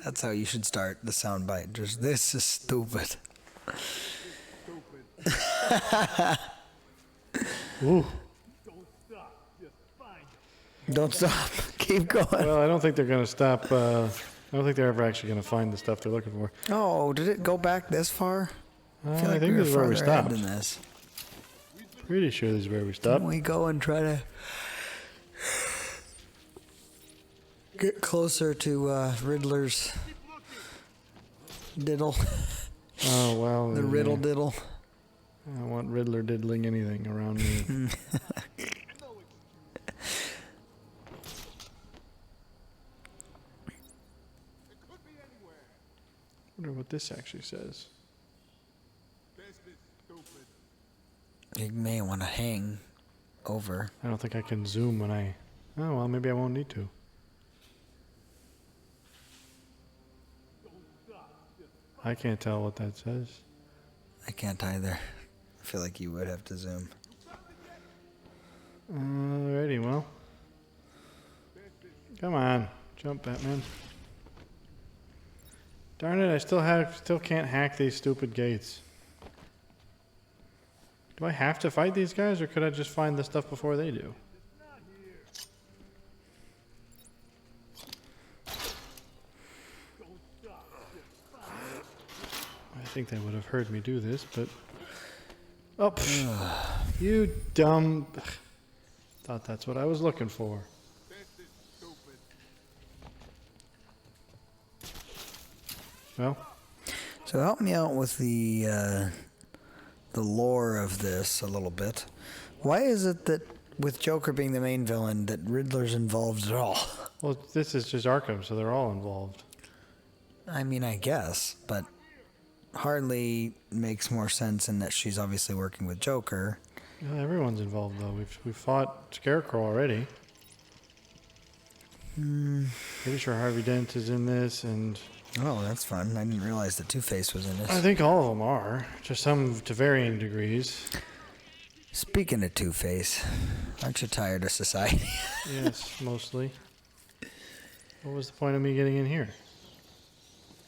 That's how you should start the soundbite. Just, this is stupid. Ooh. Don't stop. Keep going. Well, I don't think they're going to stop. I don't think they're ever actually going to find the stuff they're looking for. Oh, did it go back this far? I feel like I think this is where we stopped. Than this. Pretty sure this is where we stopped. Can we go and try to get closer to Riddler's diddle? Oh, well. The riddle diddle. I don't want Riddler diddling anything around me. I wonder what this actually says. You may want to hang over. I don't think I can zoom when I... Oh, well, maybe I won't need to. I can't tell what that says. I can't either. I feel like you would have to zoom. Alrighty, well. Come on. Jump, Batman. Darn it, I still can't hack these stupid gates. Do I have to fight these guys, or could I just find the stuff before they do? I think they would have heard me do this, but... Oh, you dumb... Thought that's what I was looking for. Well... So help me out with the lore of this a little bit. Why is it that, with Joker being the main villain, that Riddler's involved at all? Well, this is just Arkham, so they're all involved. I mean, I guess, but hardly makes more sense in that she's obviously working with Joker. Yeah, everyone's involved, though. We've fought Scarecrow already. Pretty sure Harvey Dent is in this, and... Oh, that's fun. I didn't realize that Two-Face was in this. I think all of them are, just some to varying degrees. Speaking of Two-Face, aren't you tired of society? Yes, mostly. What was the point of me getting in here?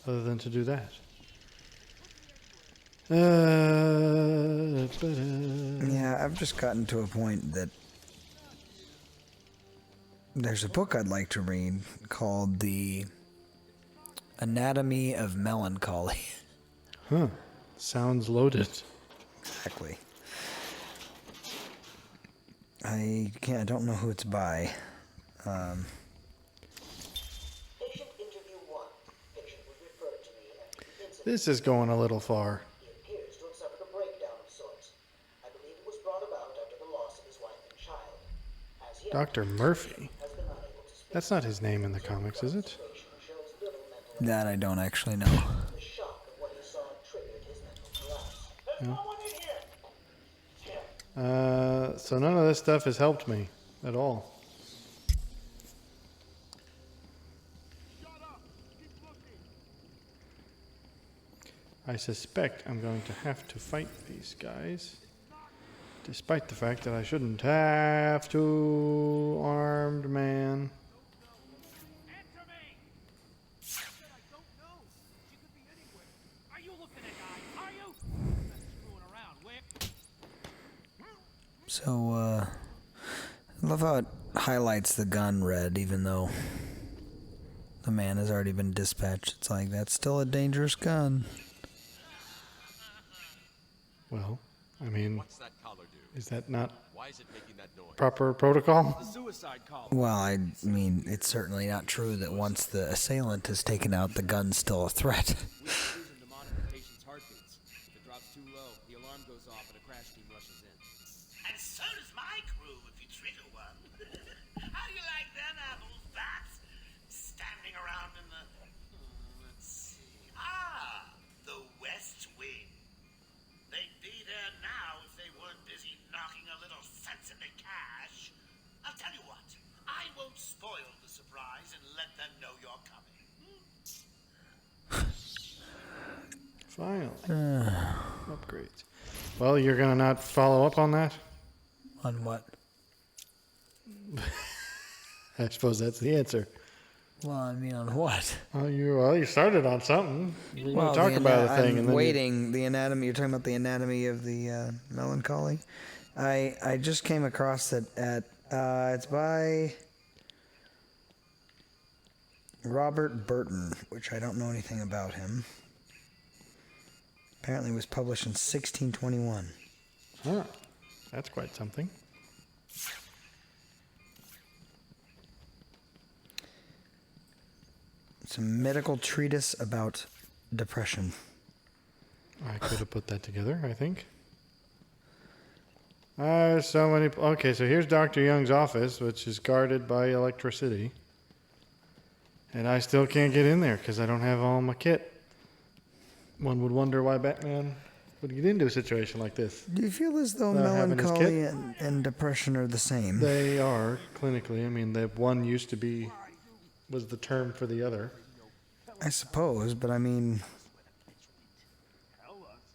Other than to do that. Yeah, I've just gotten to a point that there's a book I'd like to read called The Anatomy of Melancholy. Huh. Sounds loaded. Exactly. I don't know who it's by. Patient interview 1. Patient was referred to me after the incident. This is going a little far. He appears to have suffered a breakdown of sorts. I believe it was brought about after the loss of his wife and child. As yet, Dr. Murphy. has been unable to speak. That's not his name in the comics, is it? Shows little mental That I don't actually know. The shock of what he saw triggered his mental collapse. There's no one in here. So none of this stuff has helped me at all. I suspect I'm going to have to fight these guys, despite the fact that I shouldn't have to. Armed man. Answer me! I said I don't know. She could be anywhere. Are you looking at eyes? Are you? Screwing around, Wick. So, I love how it highlights the gun red, even though the man has already been dispatched. It's like, that's still a dangerous gun. Well, I mean, What's that collar do? is that not Why is it making that noise? proper protocol? The suicide collar. Well, I mean, it's certainly not true that once the assailant is taken out, the gun's still a threat. We use them to monitor patients' heartbeats. If it drops too low, the alarm goes off and a crash team rushes in. And so does my crew if you trigger one. How do you like them apples, bats? Standing around in the... let's see... the West Wing. They'd be there now if they weren't busy knocking a little sense into cash. I'll tell you what. I won't spoil the surprise and let them know you're coming. Finally. Upgrades. Well, you're gonna not follow up on that? On what? I suppose that's the answer. Well, I mean, on what? You started on something. We're going to talk the about a thing. I'm and then waiting. The anatomy. You're talking about the anatomy of the melancholy. I just came across it at. It's by Robert Burton, which I don't know anything about him. Apparently, it was published in 1621. Huh. That's quite something. It's a medical treatise about depression. I could have put that together, I think. So many... Okay, so here's Dr. Young's office, which is guarded by electricity. And I still can't get in there because I don't have all my kit. One would wonder why Batman would get into a situation like this. Do you feel as though Without having his melancholy kit? and depression are the same? They are, clinically. I mean, the one used to be... was the term for the other. I suppose, but I mean...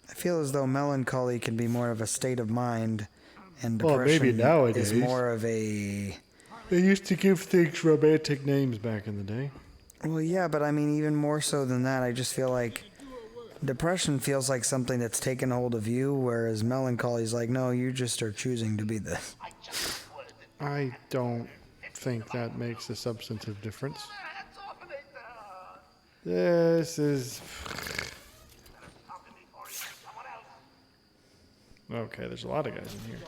I feel as though melancholy can be more of a state of mind, and Well, depression maybe nowadays. is more of a... They used to give things romantic names back in the day. Well, yeah, but I mean, even more so than that, I just feel like depression feels like something that's taken hold of you, whereas melancholy is like, no, you just are choosing to be this. I don't think that makes a substantive difference. This is... Okay, there's a lot of guys in here.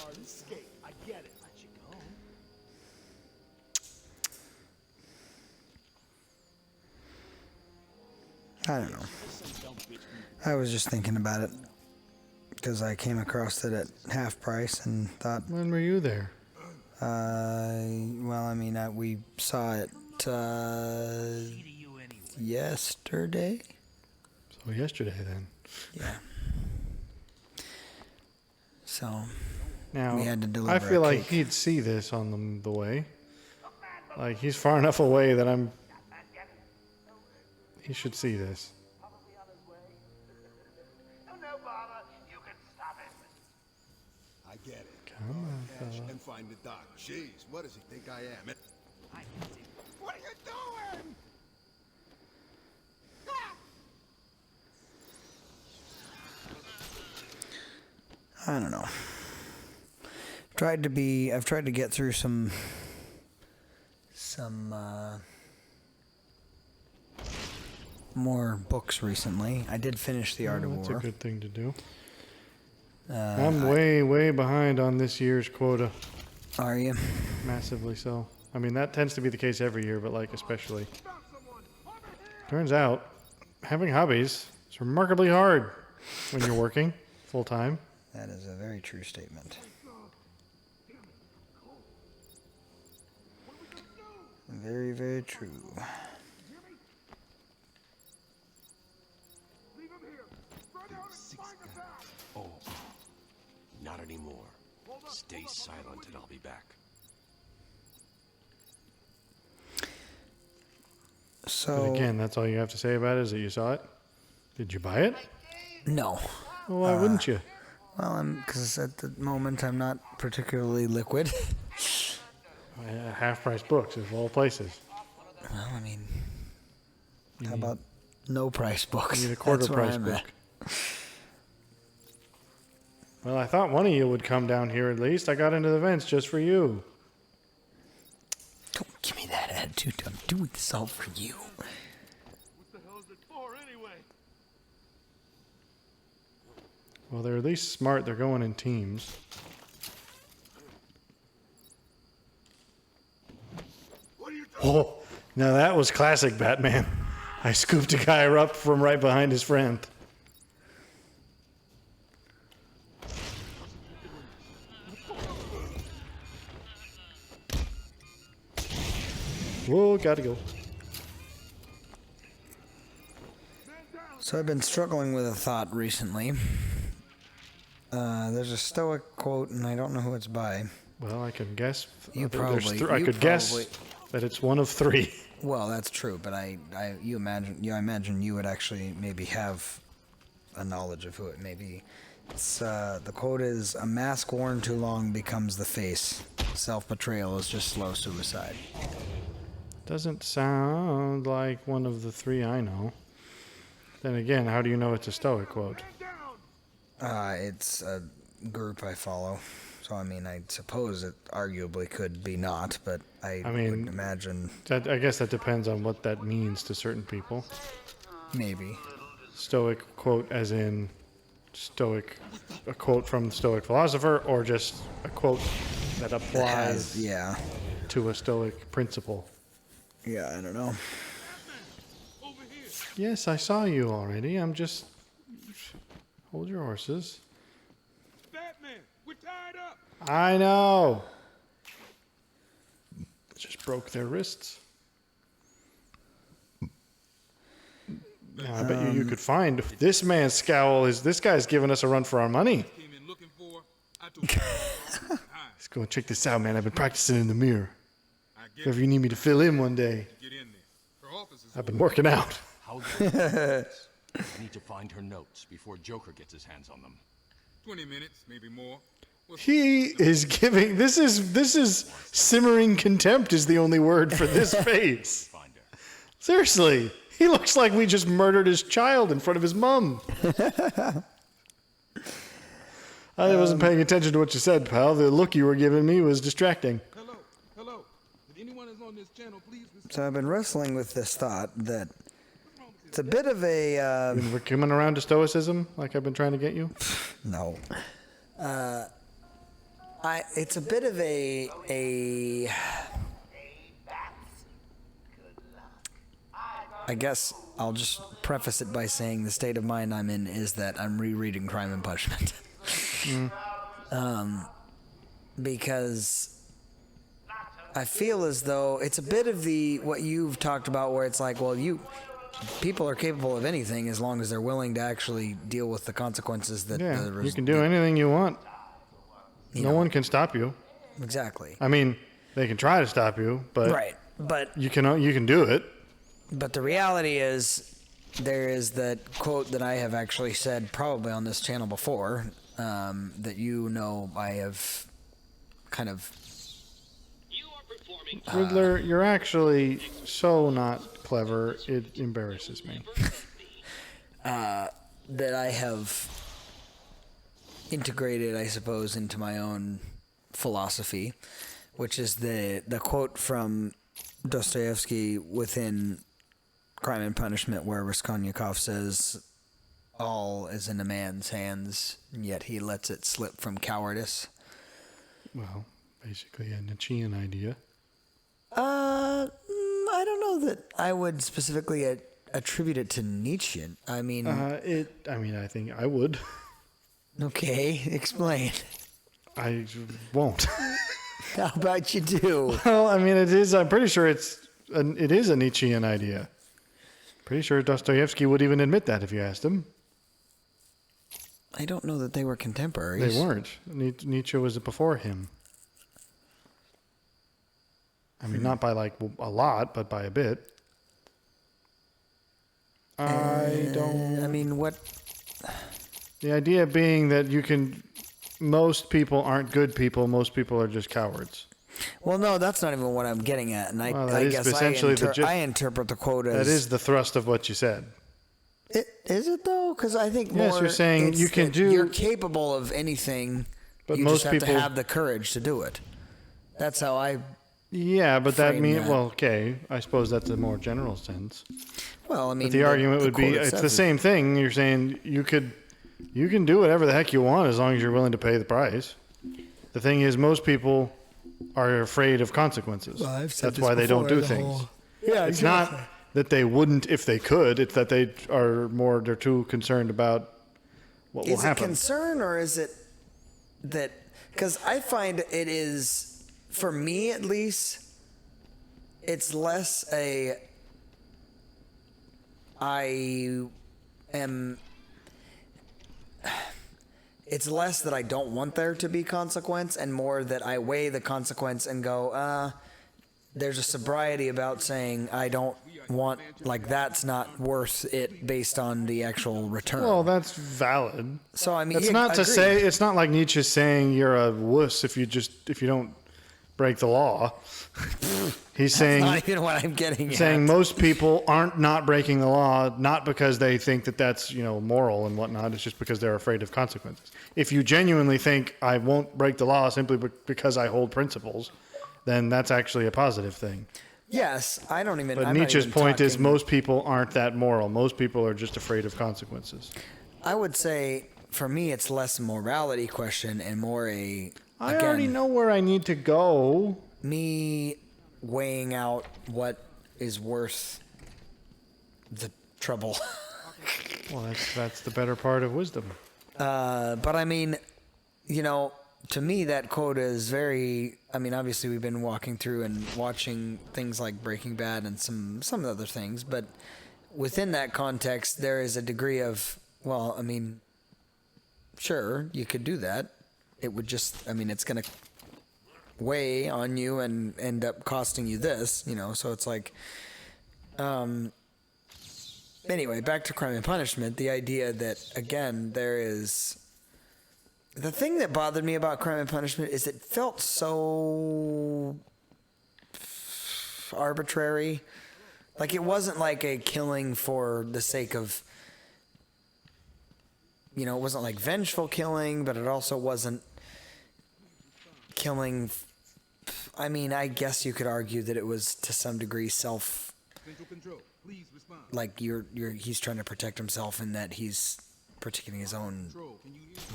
I get it. Let you go. I don't know. I was just thinking about it because I came across it at half price and thought, When were you there? well, I mean, we saw it yesterday. So yesterday, then. Yeah. So Now, we had to deliver I feel a like cake. he'd see this on the way. Like, he's far enough away that he should see this. Probably on his way. Oh, no bother. You can stop him. I get it. Come on, Catch fella. and find the doc. Jeez, what does he think I am? What are you doing? I don't know. I've tried to get through some more books recently. I did finish The Art of That's War. a good thing to do. I'm way behind on this year's quota. Are you? Massively so. I mean, that tends to be the case every year, but like especially. Turns out, having hobbies is remarkably hard when you're working full time. That is a very true statement. Very, very true. Oh, not anymore. Stay silent and I'll be back. So But again, that's all you have to say about it is that you saw it. Did you buy it? no. Well, why wouldn't you? Well, because at the moment I'm not particularly liquid. Half-price books of all places. Well, I mean, how about no price books? You need a That's quarter where price I'm book. at. Well, I thought one of you would come down here at least. I got into the vents just for you. Don't give me that attitude. I'm doing this all for you. What the hell is it for anyway? Well, they're at least smart. They're going in teams. Oh, now that was classic Batman. I scooped a guy up from right behind his friend. Whoa, gotta go. So I've been struggling with a thought recently. There's a Stoic quote, and I don't know who it's by. Well, I can guess. You there's probably- I you could guess probably- that it's one of three. Well, that's true, but I imagine you would actually maybe have a knowledge of who it may be. It's, the quote is, "A mask worn too long becomes the face. Self-betrayal is just slow suicide." Doesn't sound like one of the three I know. Then again, how do you know it's a Stoic quote? It's a group I follow. So, I mean, I suppose it arguably could be not, but I mean, would imagine I guess that depends on what that means to certain people. maybe. Stoic quote as in Stoic, a quote from the Stoic philosopher, or just a quote that applies Yeah. to a Stoic principle. Yeah, I don't know. Over here. Yes, I saw you already. I'm just... Hold your horses. Batman, we're tied up. I know. Just broke their wrists. I bet you could find this man's scowl. This guy's giving us a run for our money. Came in looking for. I told you. Let's go and check this out, man. I've been practicing in the mirror. I If get ever you need me to fill in one day, get in there. Her office is I've been working out. How good? I need to find her notes before Joker gets his hands on them. 20 minutes, maybe more. He is giving. This is simmering contempt. Is the only word for this face. Find her. Seriously, he looks like we just murdered his child in front of his mom. I wasn't paying attention to what you said, pal. The look you were giving me was distracting. Hello. If anyone is on this channel, please respond. So I've been wrestling with this thought that it's a bit of a... We're coming around to stoicism, like I've been trying to get you. No. It's a bit of a I guess I'll just preface it by saying the state of mind I'm in is that I'm rereading Crime and Punishment. Because I feel as though it's a bit of what you've talked about where it's like, well, people are capable of anything as long as they're willing to actually deal with the consequences that You can do anything you want. No one can stop you. Exactly. I mean, they can try to stop you, but Right. But you can do it. But the reality is, there is that quote that I have actually said probably on this channel before, that I have kind of... Riddler, you're actually so not clever, it embarrasses me. that I have integrated, I suppose, into my own philosophy, which is the quote from Dostoevsky within Crime and Punishment, where Raskolnikov says, "All is in a man's hands, and yet he lets it slip from cowardice." Well, basically a Nietzschean idea. I don't know that I would specifically attribute it to Nietzsche. I mean... I think I would. Okay, explain. I won't. How about you do? Well, I mean, I'm pretty sure it is a Nietzschean idea. Pretty sure Dostoevsky would even admit that if you asked him. I don't know that they were contemporaries. They weren't. Nietzsche was before him. I mean, not by like a lot, but by a bit. I mean, what... The idea being that most people aren't good people, most people are just cowards. Well, no, that's not even what I'm getting at. And I guess essentially I interpret the quote as... That is the thrust of what you said. Is it, though? Because I think more... Yes, you're saying you can do... You're capable of anything, but you most just have people to have the courage to do it. That's how I... Yeah, but that frame means... that. Well, okay, I suppose that's a more general sense. Well, I mean... But the argument would be, quote it's itself the is- same thing. You're saying you can do whatever the heck you want as long as you're willing to pay the price. The thing is, most people are afraid of consequences. Well, I've said That's this why they don't before, do the things. whole- Yeah, It's exactly. not that they wouldn't if they could. It's that they're too concerned about what will Is it happen. concern, or is it that... Because I find it is, for me at least, it's less it's less that I don't want there to be consequence, and more that I weigh the consequence and go, there's a sobriety about saying I don't want, like, that's not worth it based on the actual return. Well, that's valid. So I mean, It's yeah, not to agreed. say, it's not like Nietzsche's saying you're a wuss if you don't break the law. He's saying, Not even what I'm getting saying at. most people aren't not breaking the law, not because they think that that's, moral and whatnot. It's just because they're afraid of consequences. If you genuinely think I won't break the law simply because I hold principles, then that's actually a positive thing. Yes, I don't even. But I'm not Nietzsche's even point is talking- most people aren't that moral. Most people are just afraid of consequences. I would say for me, it's less a morality question and more I already know where I need to go. me weighing out what is worth the trouble. Well, that's the better part of wisdom. But I mean, to me, that quote is very. I mean, obviously, we've been walking through and watching things like Breaking Bad and some other things, but within that context, there is a degree of, well, I mean, sure, you could do that. It would just, I mean, it's going to weigh on you and end up costing you this, so it's like, anyway, back to Crime and Punishment, the idea that, again, there is, the thing that bothered me about Crime and Punishment is it felt so arbitrary. Like, it wasn't like a killing for the sake of, it wasn't like vengeful killing, but it also wasn't killing. I mean, I guess you could argue that it was to some degree self. Central Control, please respond. Like he's trying to protect himself in that he's protecting his own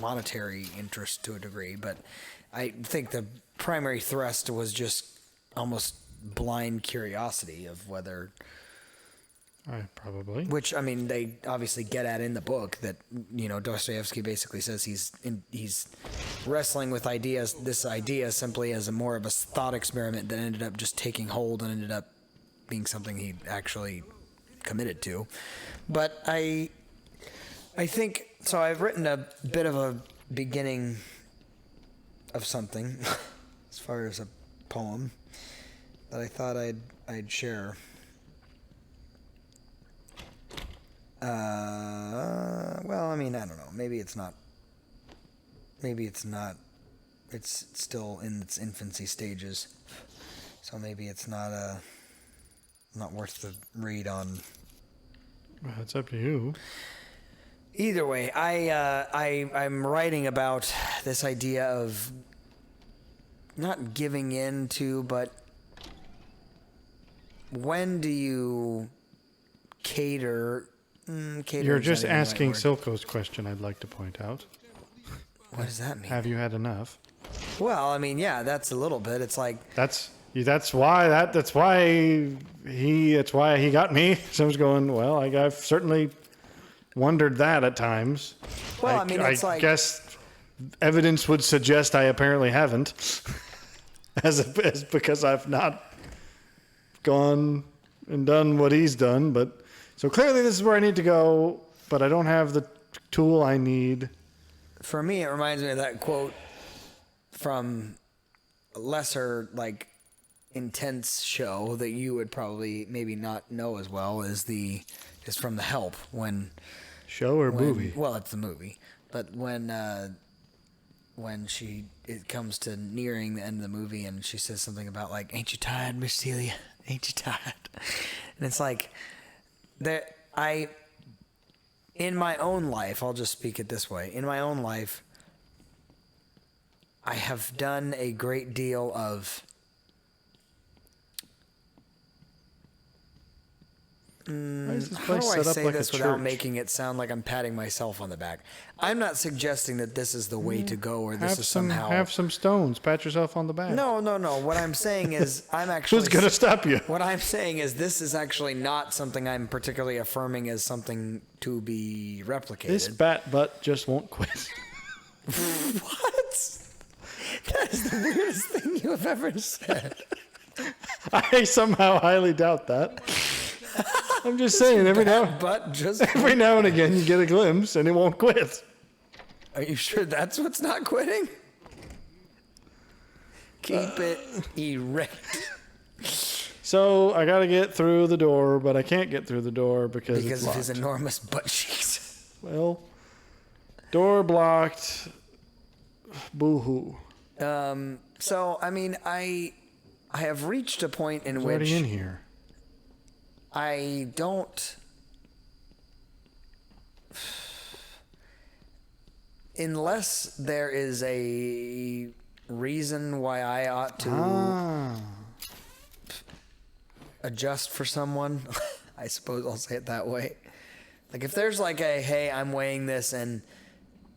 monetary interest to a degree. But I think the primary thrust was just almost blind curiosity of whether. Probably. Which, I mean, they obviously get at in the book that, Dostoevsky basically says he's wrestling with this idea simply as more of a thought experiment that ended up just taking hold and ended up being something he actually committed to. But I think, so I've written a bit of a beginning of something as far as a poem that I thought I'd share. Well, I mean, I don't know. Maybe it's not. It's still in its infancy stages, so maybe it's not worth the read on. Well, it's up to you. Either way, I'm writing about this idea of not giving in to, but when do you cater? You're just asking Silko's question, I'd like to point out. What does that mean? Have you had enough? Well, I mean, yeah, that's a little bit. It's like That's why he got me. So I was going, well, I've certainly wondered that at times. Well, I mean, it's like, guess evidence would suggest I apparently haven't, as because I've not gone and done what he's done. But so clearly this is where I need to go, but I don't have the tool I need. for me, it reminds me of that quote from a lesser, like, intense show that you would probably maybe not know as well is from The Help when. Show or movie? Well, it's the movie, but when it comes to nearing the end of the movie and she says something about like, "Ain't you tired, Miss Celia? Ain't you tired?" And it's like, in my own life, I'll just speak it this way. In my own life, I have done a great deal of Why is this how place do I set up say like this a without church? making it sound like I'm patting myself on the back? I'm not suggesting that this is the way to go or this is somehow... Have some stones. Pat yourself on the back. No. What I'm saying is I'm actually... Who's going to stop you? What I'm saying is this is actually not something I'm particularly affirming as something to be replicated. This bat butt just won't quit. What? That is the weirdest thing you have ever said. I somehow highly doubt that. I'm just saying, every now and again you get a glimpse and it won't quit. Are you sure that's what's not quitting? Keep it erect. So I got to get through the door, but I can't get through the door because it's of locked. his enormous butt cheeks. Well, door blocked. Boo-hoo. So I mean, I have reached a point in It's which already in here. I don't. Unless there is a reason why I ought to adjust for someone, I suppose I'll say it that way. Like if there's like a, hey, I'm weighing this and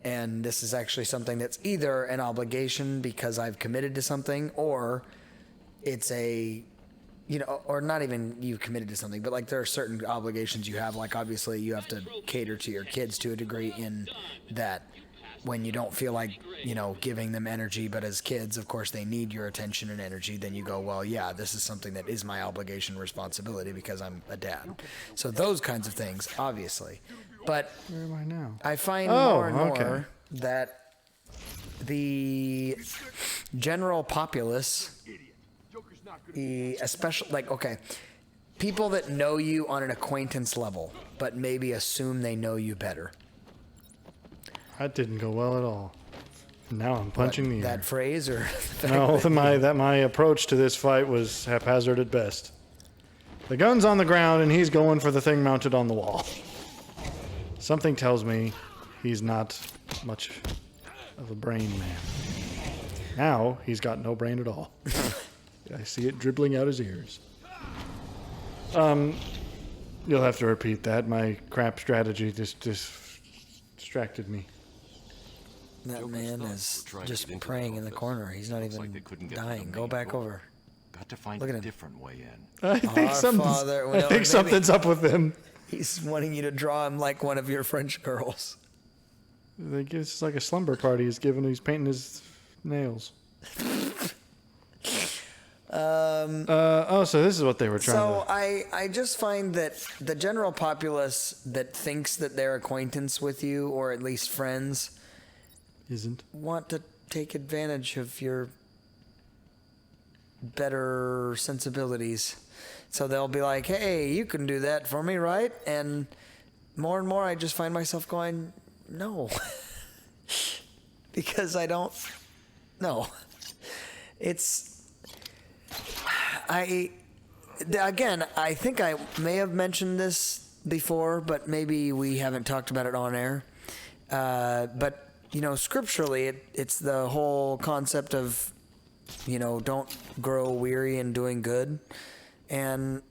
this is actually something that's either an obligation because I've committed to something, or it's a, you know, or not even you committed to something, but like there are certain obligations you have. Like obviously you have to cater to your kids to a degree in that when you don't feel like, you know, giving them energy, but as kids, of course, they need your attention and energy, then you go, well, yeah, this is something that is my obligation, responsibility because I'm a dad. So those kinds of things, obviously. But Where am I now? I find more and okay. more that the general populace, especially, like, okay, people that know you on an acquaintance level, but maybe assume they know you better. That didn't go well at all. Now I'm punching the air. That phrase, or No, my approach to this fight was haphazard at best. The gun's on the ground and he's going for the thing mounted on the wall. Something tells me he's not much of a brain man. Now he's got no brain at all. I see it dribbling out his ears. You'll have to repeat that. My crap strategy just distracted me. that man is just praying in the corner. He's not even dying. Go back over. Got to find Look at a him. different way in. I think Father, well, maybe- something's up with him. He's wanting you to draw him like one of your French girls. It's like a slumber party. He's painting his nails. So this is what they were trying So to... I just find that the general populace that thinks that they're acquaintance with you, or at least friends, Isn't. want to take advantage of your better sensibilities. So they'll be like, hey, you can do that for me, right? And more I just find myself going, no. Because I don't know. I think I may have mentioned this before, but maybe we haven't talked about it on air. But, you know, scripturally, it's the whole concept of, you know, don't grow weary in doing good. And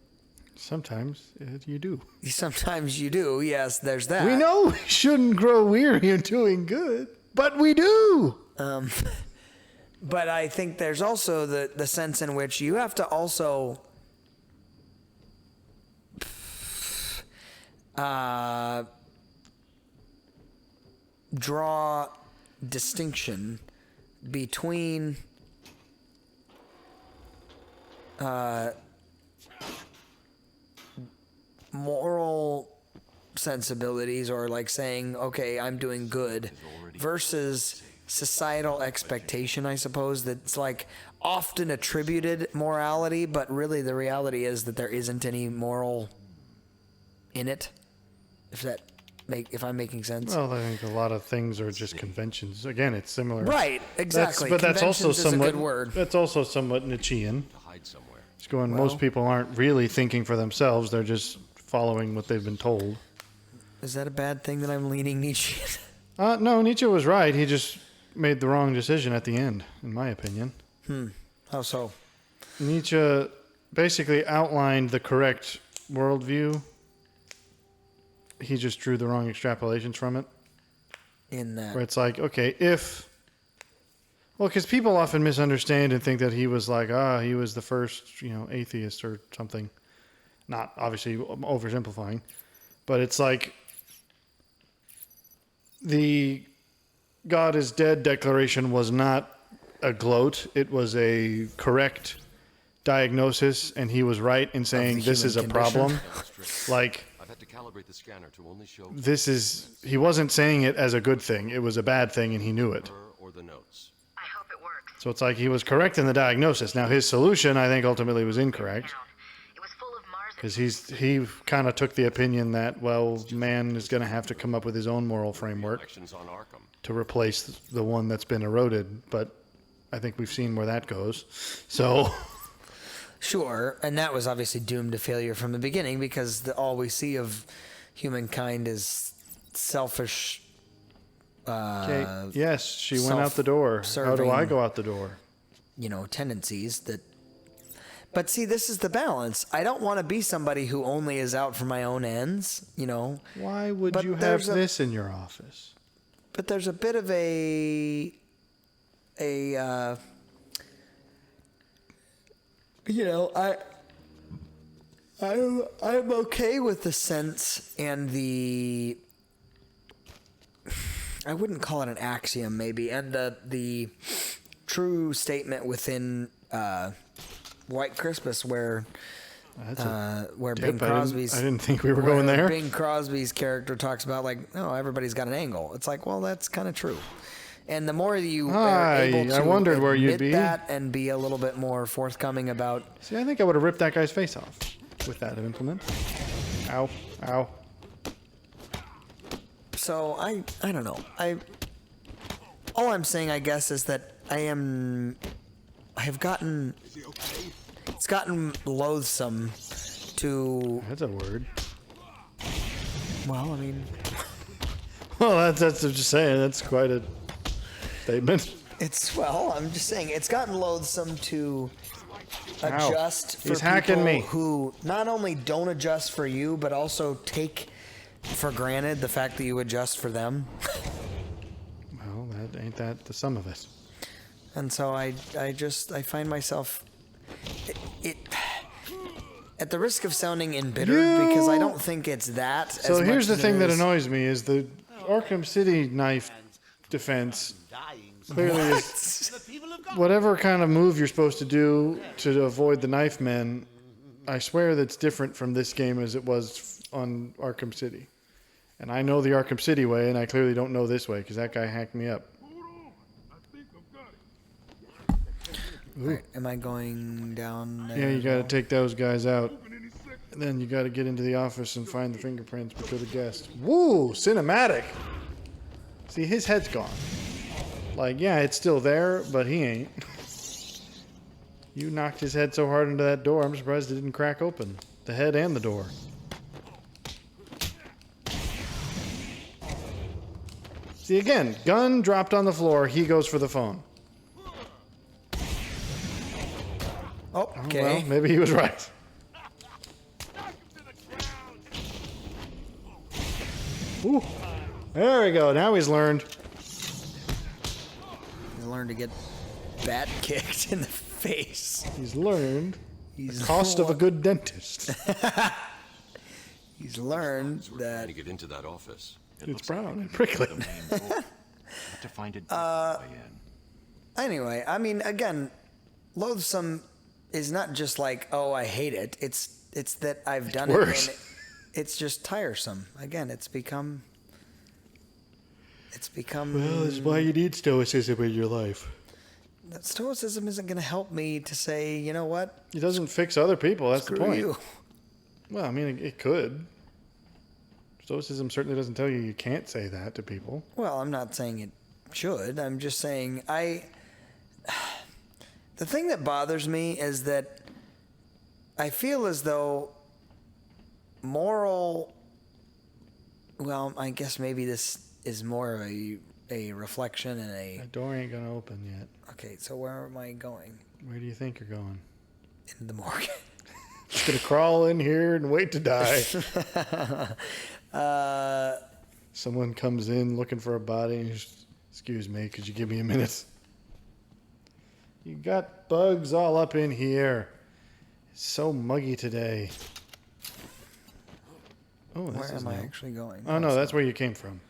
Sometimes you do. sometimes you do. Yes, there's that. We know we shouldn't grow weary in doing good, but we do. But I think there's also the sense in which you have to also draw distinction between moral sensibilities, or like saying, okay, I'm doing good, versus societal expectation, I suppose, that's like often attributed morality, but really the reality is that there isn't any moral in it. If I'm making sense. Well, I think a lot of things are just conventions. Again, it's similar. Right, exactly. But that's also Conventions is a somewhat. good word. That's also somewhat Nietzschean. To hide somewhere. It's going. Most people aren't really thinking for themselves. They're just following what they've been told. Is that a bad thing that I'm leaning Nietzsche? No, Nietzsche was right. He just made the wrong decision at the end, in my opinion. How so? Nietzsche basically outlined the correct worldview. He just drew the wrong extrapolations from it. In that. Where it's like, okay, because people often misunderstand and think that he was like, he was the first, atheist or something. Not obviously oversimplifying, but it's like the God is dead declaration was not a gloat. It was a correct diagnosis, and he was right in saying this is a human problem. Like, I've had to calibrate the scanner to only show he wasn't saying it as a good thing. It was a bad thing, and he knew it. her or the notes. I hope it works. So it's like he was correct in the diagnosis. Now, his solution, I think, ultimately was incorrect. Because he kind of took the opinion that, well, man is going to have to come up with his own moral framework Elections on Arkham. to replace the one that's been eroded. But I think we've seen where that goes. So, Sure, and that was obviously doomed to failure from the beginning because all we see of humankind is selfish. okay, yes, she went out the door. How do self-serving- I go out the door? Tendencies that. But see, this is the balance. I don't want to be somebody who only is out for my own ends. Why would But you have there's this in your office? But there's a bit of I'm okay with the sense and the, I wouldn't call it an axiom maybe, and the true statement within White Christmas where Bing Crosby's I didn't think we were going there. Bing Crosby's character talks about everybody's got an angle. It's like, well, that's kind of true. And the more you are able to I wondered where you'd admit be. that and be a little bit more forthcoming about. See, I think I would have ripped that guy's face off with that implement. Ow, ow. So I don't know. All I'm saying, I guess, is that it's gotten loathsome to. That's a word. Well, I mean, Well, that's just saying. That's quite a statement. I'm just saying it's gotten loathsome to adjust for He's hacking people me. who not only don't adjust for you, but also take for granted the fact that you adjust for them. Well, ain't that the sum of it? And so I find myself at the risk of sounding embittered because I don't think it's that. So as here's much the thing that as annoys me is the Arkham City knife defense clearly is whatever kind of move you're supposed to do to avoid the knife men. I swear that's different from this game as it was on Arkham City. And I know the Arkham City way, and I clearly don't know this way because that guy hacked me up. Right, am I going down there? Yeah, you got to take those guys out. And then you got to get into the office and find the fingerprints before the guest. Woo! Cinematic! See, his head's gone. Like, yeah, it's still there, but he ain't. You knocked his head so hard into that door, I'm surprised it didn't crack open. The head and the door. See, again, gun dropped on the floor, he goes for the phone. Oh, okay. Well, maybe he was right. Ooh. There we go. Now he's learned. I learned to get bat kicked in the face. He's learned He's the cost of a good dentist. He's learned Trying that to get into that office. It's brown and prickly. Have to find a different way in. Anyway, I mean, again, loathsome is not just like, oh, I hate it. It's that I've done worse. it and it's just tiresome. Again, it's become Well, that's why you need stoicism in your life. that stoicism isn't going to help me to say, you know what? It doesn't fix other people. That's Screw the point. you. Well, I mean, it could. Stoicism certainly doesn't tell you can't say that to people. Well, I'm not saying it should. I'm just saying the thing that bothers me is that I feel as though moral, well, I guess maybe this is more of a reflection and That door ain't going to open yet. okay, so where am I going? Where do you think you're going? In the morgue. Just going to crawl in here and wait to die. Someone comes in looking for a body and just, excuse me, could you give me a minute? You got bugs all up in here. It's so muggy today. Oh, this Where is am I new. actually going? Oh no, that's where you came from.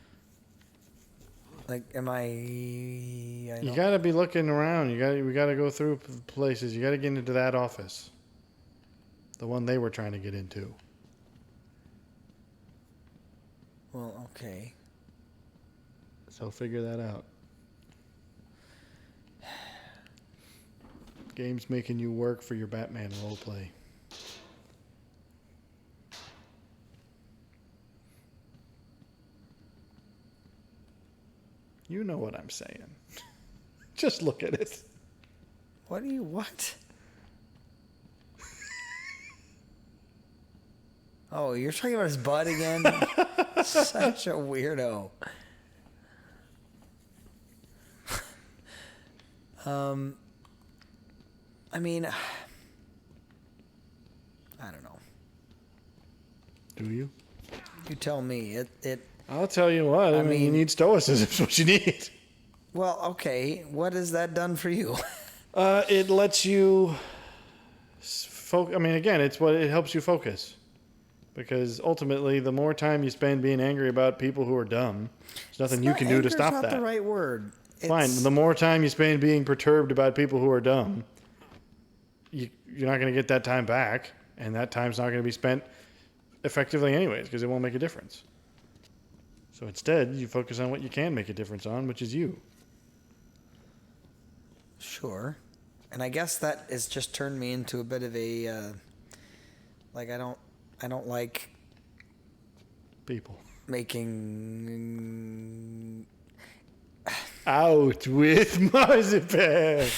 Like, am I You don't- got to be looking around. We got to go through places. You got to get into that office. The one they were trying to get into. Well, okay. So figure that out. Game's making you work for your Batman roleplay. You know what I'm saying. Just look at it. What? Oh, you're talking about his butt again? Such a weirdo. I mean, I don't know. Do you? You tell me. I'll tell you what. I mean, you need stoicism. Is what you need. Well, okay. What has that done for you? It lets you I mean, again, it helps you focus. Because ultimately, the more time you spend being angry about people who are dumb, there's nothing you can do to stop that. Not the right word. Fine. The more time you spend being perturbed about people who are dumb, you're not going to get that time back, and that time's not going to be spent effectively anyways, because it won't make a difference. So instead, you focus on what you can make a difference on, which is you. Sure. And I guess that has just turned me into a bit of a, like, I don't like people making out with marzipan.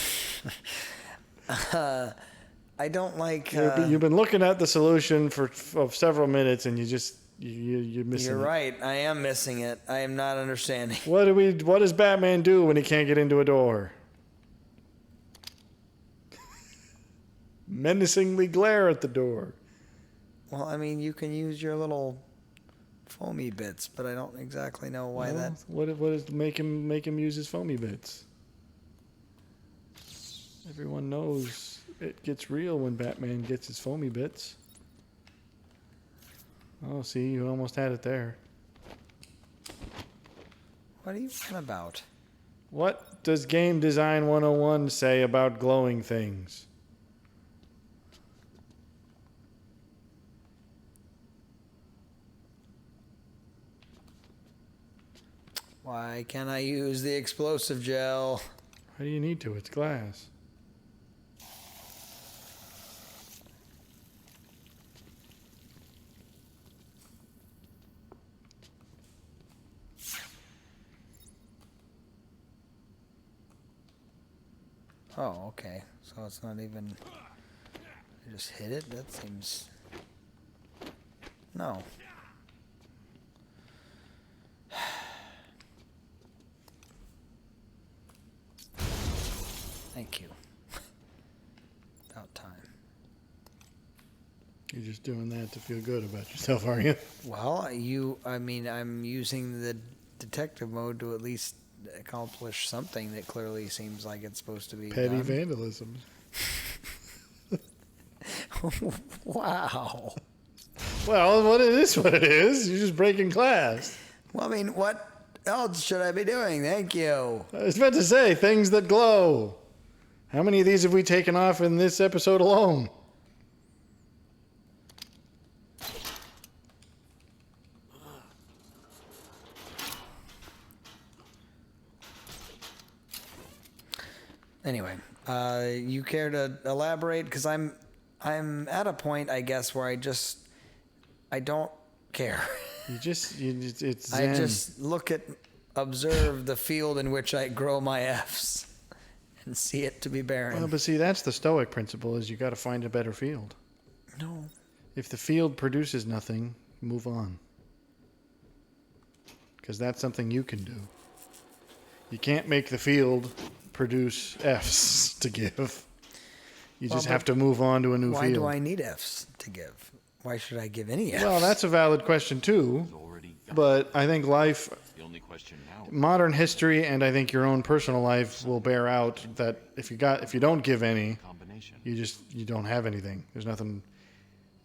I don't like. You've been looking at the solution of several minutes, and you're missing. You're right. I am missing it. I am not understanding. What does Batman do when he can't get into a door? Menacingly glare at the door. Well, I mean, you can use your little foamy bits, but I don't exactly know why that. What is make him use his foamy bits? Everyone knows it gets real when Batman gets his foamy bits. Oh, see, you almost had it there. What are you on about? What does Game Design 101 say about glowing things? Why can't I use the explosive gel? How do you need to? It's glass. Oh, okay. So it's not even... I just hit it? That seems... No. Thank you. About time. You're just doing that to feel good about yourself, are you? Well, I'm using the detective mode to at least accomplish something that clearly seems like it's supposed to be Petty done. vandalism. Wow. Well, what it is, what it is. You're just breaking glass. Well, I mean, what else should I be doing? Thank you. I was about to say, things that glow. How many of these have we taken off in this episode alone? Anyway, you care to elaborate? Because I'm at a point, I guess, where I don't care. It's I zen. just observe the field in which I grow my F's and see it to be barren. Well, but see, that's the Stoic principle, is you got to find a better field. No. If the field produces nothing, move on. Because that's something you can do. You can't make the field produce F's to give. You just have to move on to a new field. Why do I need F's to give? Why should I give any F's? Well, that's a valid question too. But I think life, modern history, and I think your own personal life will bear out that if you don't give any, you don't have anything. There's nothing.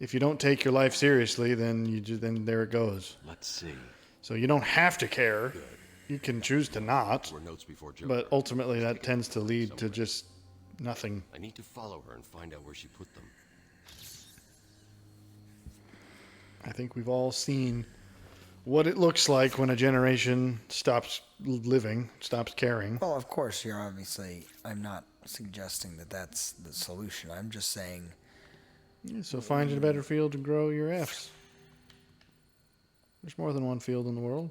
If you don't take your life seriously, then there it goes. Let's see. So you don't have to care. You can choose to not. But ultimately, that tends to lead to just nothing. I need to follow her and find out where she put them. I think we've all seen what it looks like when a generation stops living, stops caring. Well, of course, I'm not suggesting that that's the solution. I'm just saying... Yeah, so find a better field to grow your F's. There's more than one field in the world.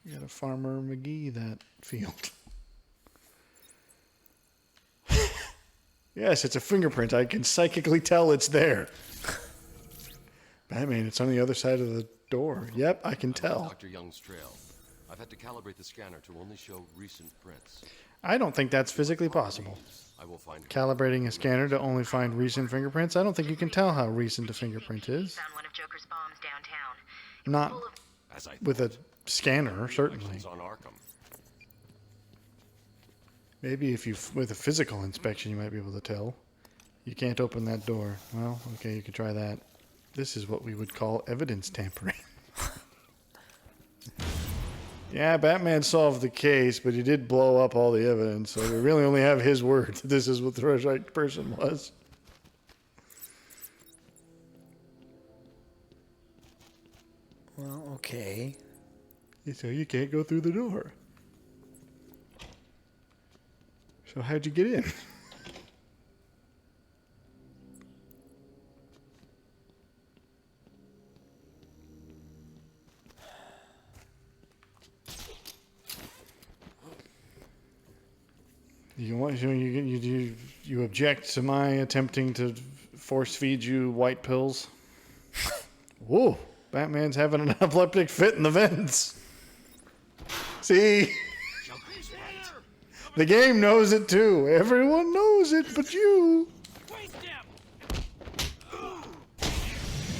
You got a Farmer McGee that field. Yes, it's a fingerprint. I can psychically tell it's there. Batman, it's on the other side of the door. Yep, I can tell. Dr. Young's trail. I've had to calibrate the scanner to only show recent prints. I don't think that's physically possible. I will find Calibrating a scanner to only find recent fingerprints? I don't think you can tell how recent a fingerprint is. Found one of Joker's bombs downtown. Not as I with a scanner, certainly. on Arkham. Maybe if you, with a physical inspection, you might be able to tell. You can't open that door. Well, okay, you could try that. This is what we would call evidence tampering. Yeah, Batman solved the case, but he did blow up all the evidence, so we really only have his word that this is what the right person was. Well, okay. So you can't go through the door. So how'd you get in? You object to my attempting to force feed you white pills? Whoa, Batman's having an epileptic fit in the vents. See? The game knows it too. Everyone knows it but you.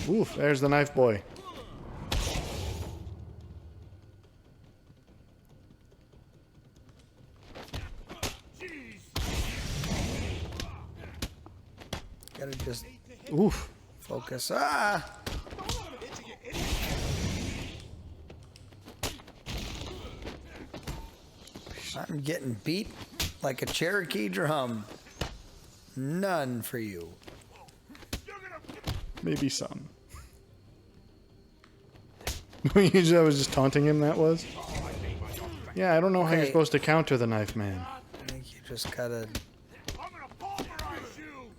Oof, there's the knife boy. Gotta just Oof. focus. Ah! I'm getting beat like a Cherokee drum. None for you. Maybe some. Usually I was just taunting him, that was? Yeah, I don't know how you're Okay. supposed to counter the knife man. I think you just gotta... I'm gonna pulverize you!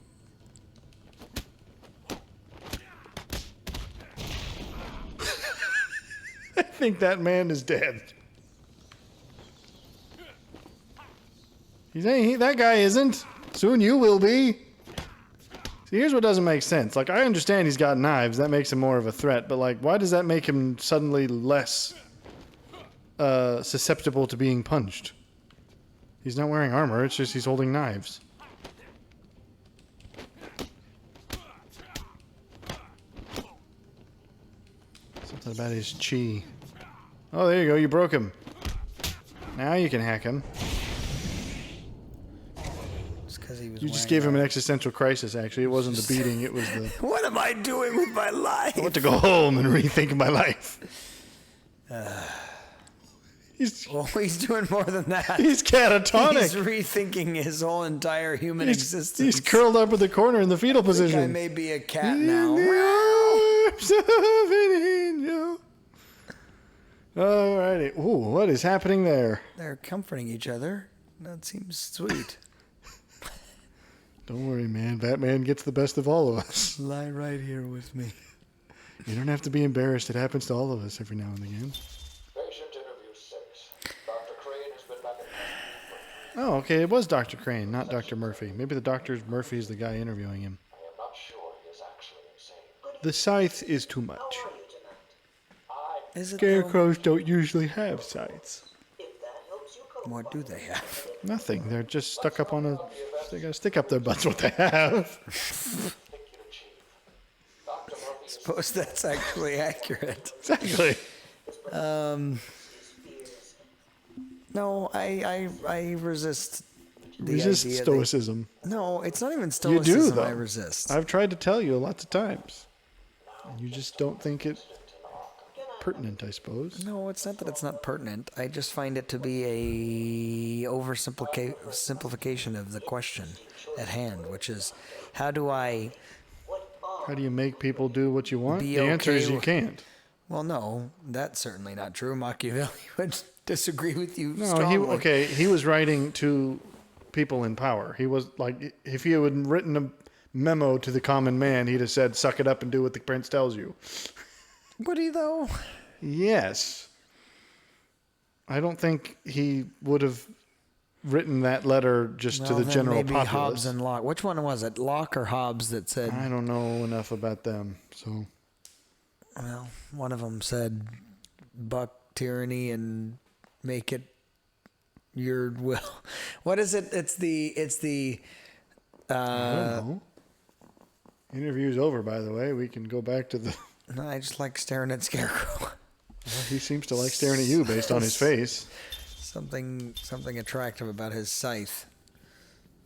I think that man is dead. That guy isn't. Soon you will be. See, here's what doesn't make sense. Like, I understand he's got knives. That makes him more of a threat. But, like, why does that make him suddenly less susceptible to being punched? He's not wearing armor. It's just he's holding knives. Something about his chi. Oh, there you go. You broke him. Now you can hack him. Just because he was You just wearing gave him that. an existential crisis, actually. It wasn't the beating. It was the... What am I doing with my life? I want to go home and rethink my life. Well, he's doing more than that. He's catatonic. He's rethinking his whole entire human existence. He's curled up in the corner in the fetal I think I position. may be a cat now. In the arms of an angel. Alrighty. Ooh, what is happening there? They're comforting each other. That seems sweet. Don't worry, man. Batman gets the best of all of us. Lie right here with me. You don't have to be embarrassed. It happens to all of us every now and again. Patient interview 6. Dr. Crane has been back in custody for Oh, okay. It was Dr. Crane, not Dr. Murphy. Maybe the Dr. Murphy is the guy interviewing him. I am not sure he is actually insane. The scythe is too much. How are you tonight? Is it though? Scarecrows don't usually have scythes. If that helps you cope, What do they have? Nothing. They're just stuck up on a... They got to stick up their butts what they have. think you achieve. Dr. Murphy is Suppose that's actually accurate. Exactly. No, I resist the Resist idea. stoicism. No, it's not even You stoicism. do, though. I resist. I've tried to tell you lots of times. You just don't think it pertinent, I suppose. No, it's not that it's not pertinent. I just find it to be a simplification of the question at hand, which is, how do I... How do you make people do what you want? Be The answer is okay you with- can't. Well, no, that's certainly not true. Machiavelli would disagree with you No, strongly. he was writing to people in power. He was like, if he had written a memo to the common man, he'd have said, suck it up and do what the prince tells you. Would he, though? Yes. I don't think he would have written that letter just to the then general maybe populace. Hobbes and Locke. Which one was it? Locke or Hobbes that said? I don't know enough about them, so. Well, one of them said, "Buck tyranny and make it your will." What is it? It's the. I don't know. Interview's over, by the way. We can go back to the. No, I just like staring at Scarecrow. Well, he seems to like staring at you based on his face. Something attractive about his scythe.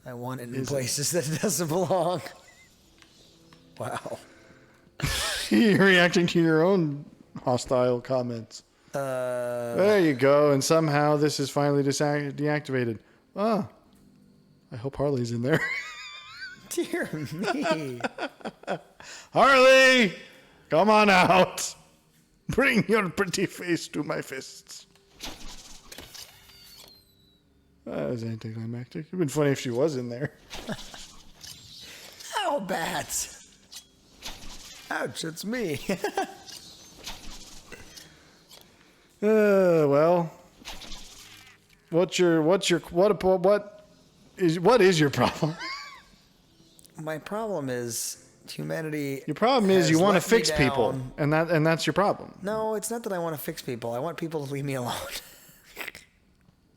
I want it in places that it doesn't belong. Wow. You're reacting to your own hostile comments. There you go. And somehow this is finally deactivated. Ah, I hope Harley's in there. Dear me. Harley, come on out. Bring your pretty face to my fists. That was anticlimactic. It'd been funny if she was in there. Ow, bats. Ouch, it's me. Well, what is your problem? My problem is humanity. Your problem is you want to has let me fix people, down. and that's your problem. No, it's not that I want to fix people. I want people to leave me alone.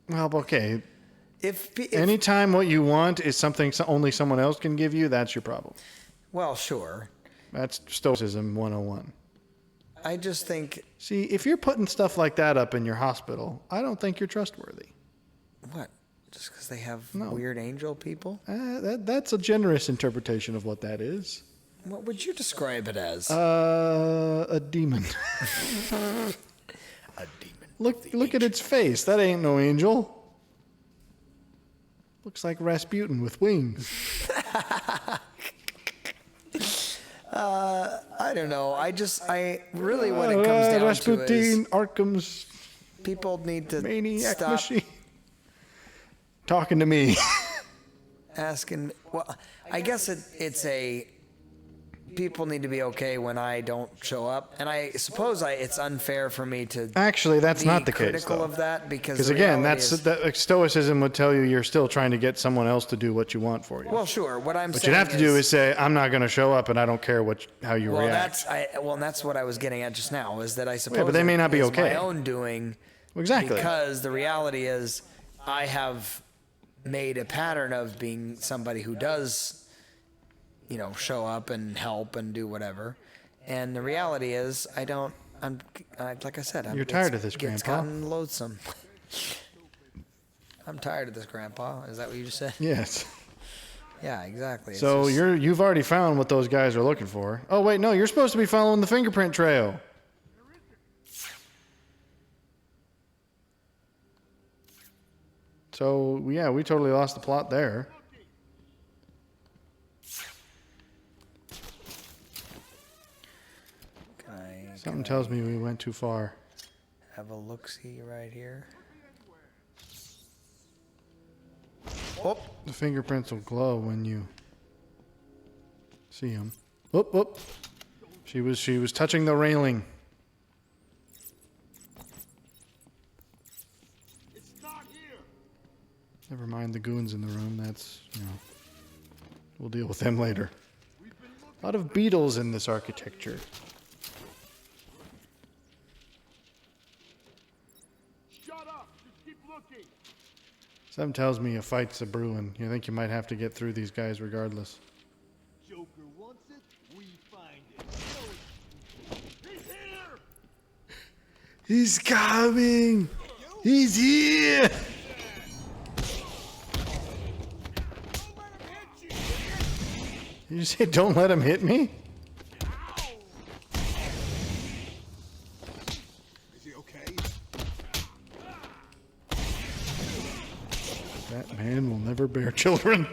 Well, okay. If Anytime what you want is something only someone else can give you, that's your problem. Well, sure. That's Stoicism 101. I just think. See, if you're putting stuff like that up in your hospital, I don't think you're trustworthy. What? Just because they have weird angel people? That's a generous interpretation of what that is. What would you describe it as? A demon. A demon. Look at its face. That ain't no angel. Looks like Rasputin with wings. I don't know. I really, when it comes down Rasputin, to it, is Arkham's people need to maniac stop machine. Talking to me. asking. Well, I guess it's a. People need to be okay when I don't show up, and I suppose it's unfair for me to. Actually, that's be not the case, critical though. of that because Because the again, reality is, Stoicism would tell you you're still trying to get someone else to do what you want for you. well, sure. What I'm what saying you'd have to do is say, "I'm not going to show up, and I don't care how you well, react." that's what I was getting at just now. Is that I suppose but they may not be it's okay. my own doing. Exactly. Because the reality is, I have made a pattern of being somebody who does, show up and help and do whatever. And the reality is, like I said, You're tired of this, It's Grandpa. gotten loathsome. I'm tired of this, Grandpa. Is that what you just said? Yes. Yeah, exactly. It's So just- you've already found what those guys are looking for. Oh wait, no, you're supposed to be following the fingerprint trail. So yeah, we totally lost the plot there. Something tells me we went too far. Have a look-see right here. Oh, The fingerprints will glow when you see them. Whoop, whoop. She was touching the railing. It's not here. Never mind the goons in the room. That's, we'll deal with them later. A lot of beetles in this architecture. Shut up. Just keep looking. Something tells me a fight's a brewing. You think you might have to get through these guys regardless. Joker wants it. We find it. He's here. He's coming! He's here! Don't let him hit you. You say don't let him hit me? Is he okay? That man will never bear children.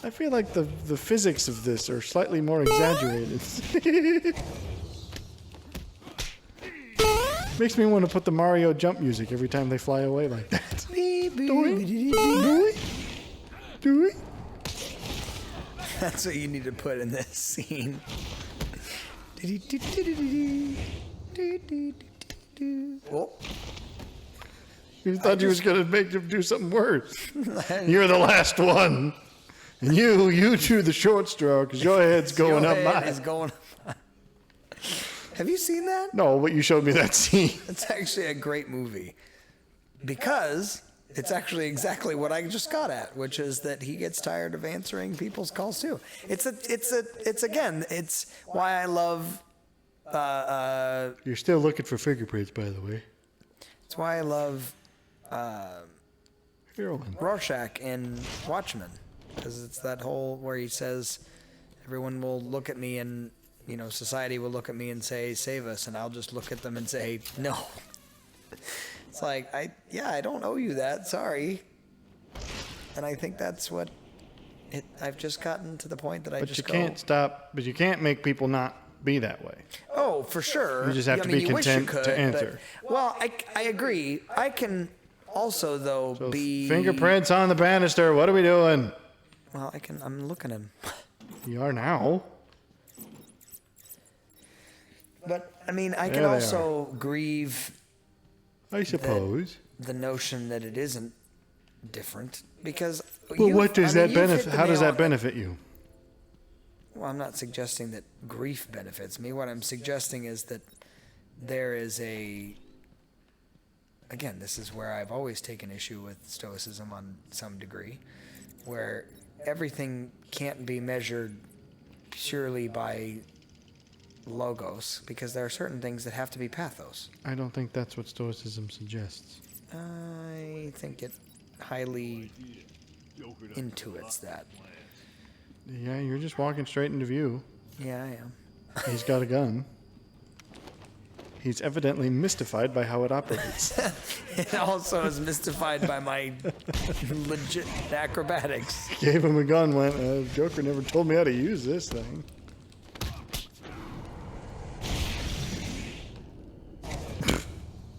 I feel like the physics of this are slightly more exaggerated. Makes me want to put the Mario jump music every time they fly away like that. Do we? That's what you need to put in this scene. Oh. You thought you was going to make him do something worse. You're the last one. And you drew the short straw because your head's going up mine. Is going up. Have you seen that? No, but you showed me that scene. It's actually a great movie because it's actually exactly what I just got at, which is that he gets tired of answering people's calls too. It's why I love. You're still looking for fingerprints, by the way. It's why I love Heroin. Rorschach in Watchmen, because it's that whole where he says, everyone will look at me and, you know, society will look at me and say, save us, and I'll just look at them and say, no. It's like, I don't owe you that, sorry. And I think that's what I've just gotten to the point that But you can't make people not be that way. Oh, for sure. You just have to be content to answer. Well, I agree. I can also, though, be... Fingerprints on the banister. What are we doing? Well, I'm looking at him. You are now. But, I mean, I There can they also grieve I suppose. the notion that it isn't different. Because... Well, what does that benefit? How does that benefit you? Well, I'm not suggesting that grief benefits me. What I'm suggesting is that there is a... Again, this is where I've always taken issue with Stoicism on some degree, where everything can't be measured purely by logos, because there are certain things that have to be pathos. I don't think that's what Stoicism suggests. I think it highly intuits that. Yeah, you're just walking straight into view. Yeah, I am. He's got a gun. He's evidently mystified by how it operates. It also is mystified by my legit acrobatics. Gave him a gun, went, Joker never told me how to use this thing.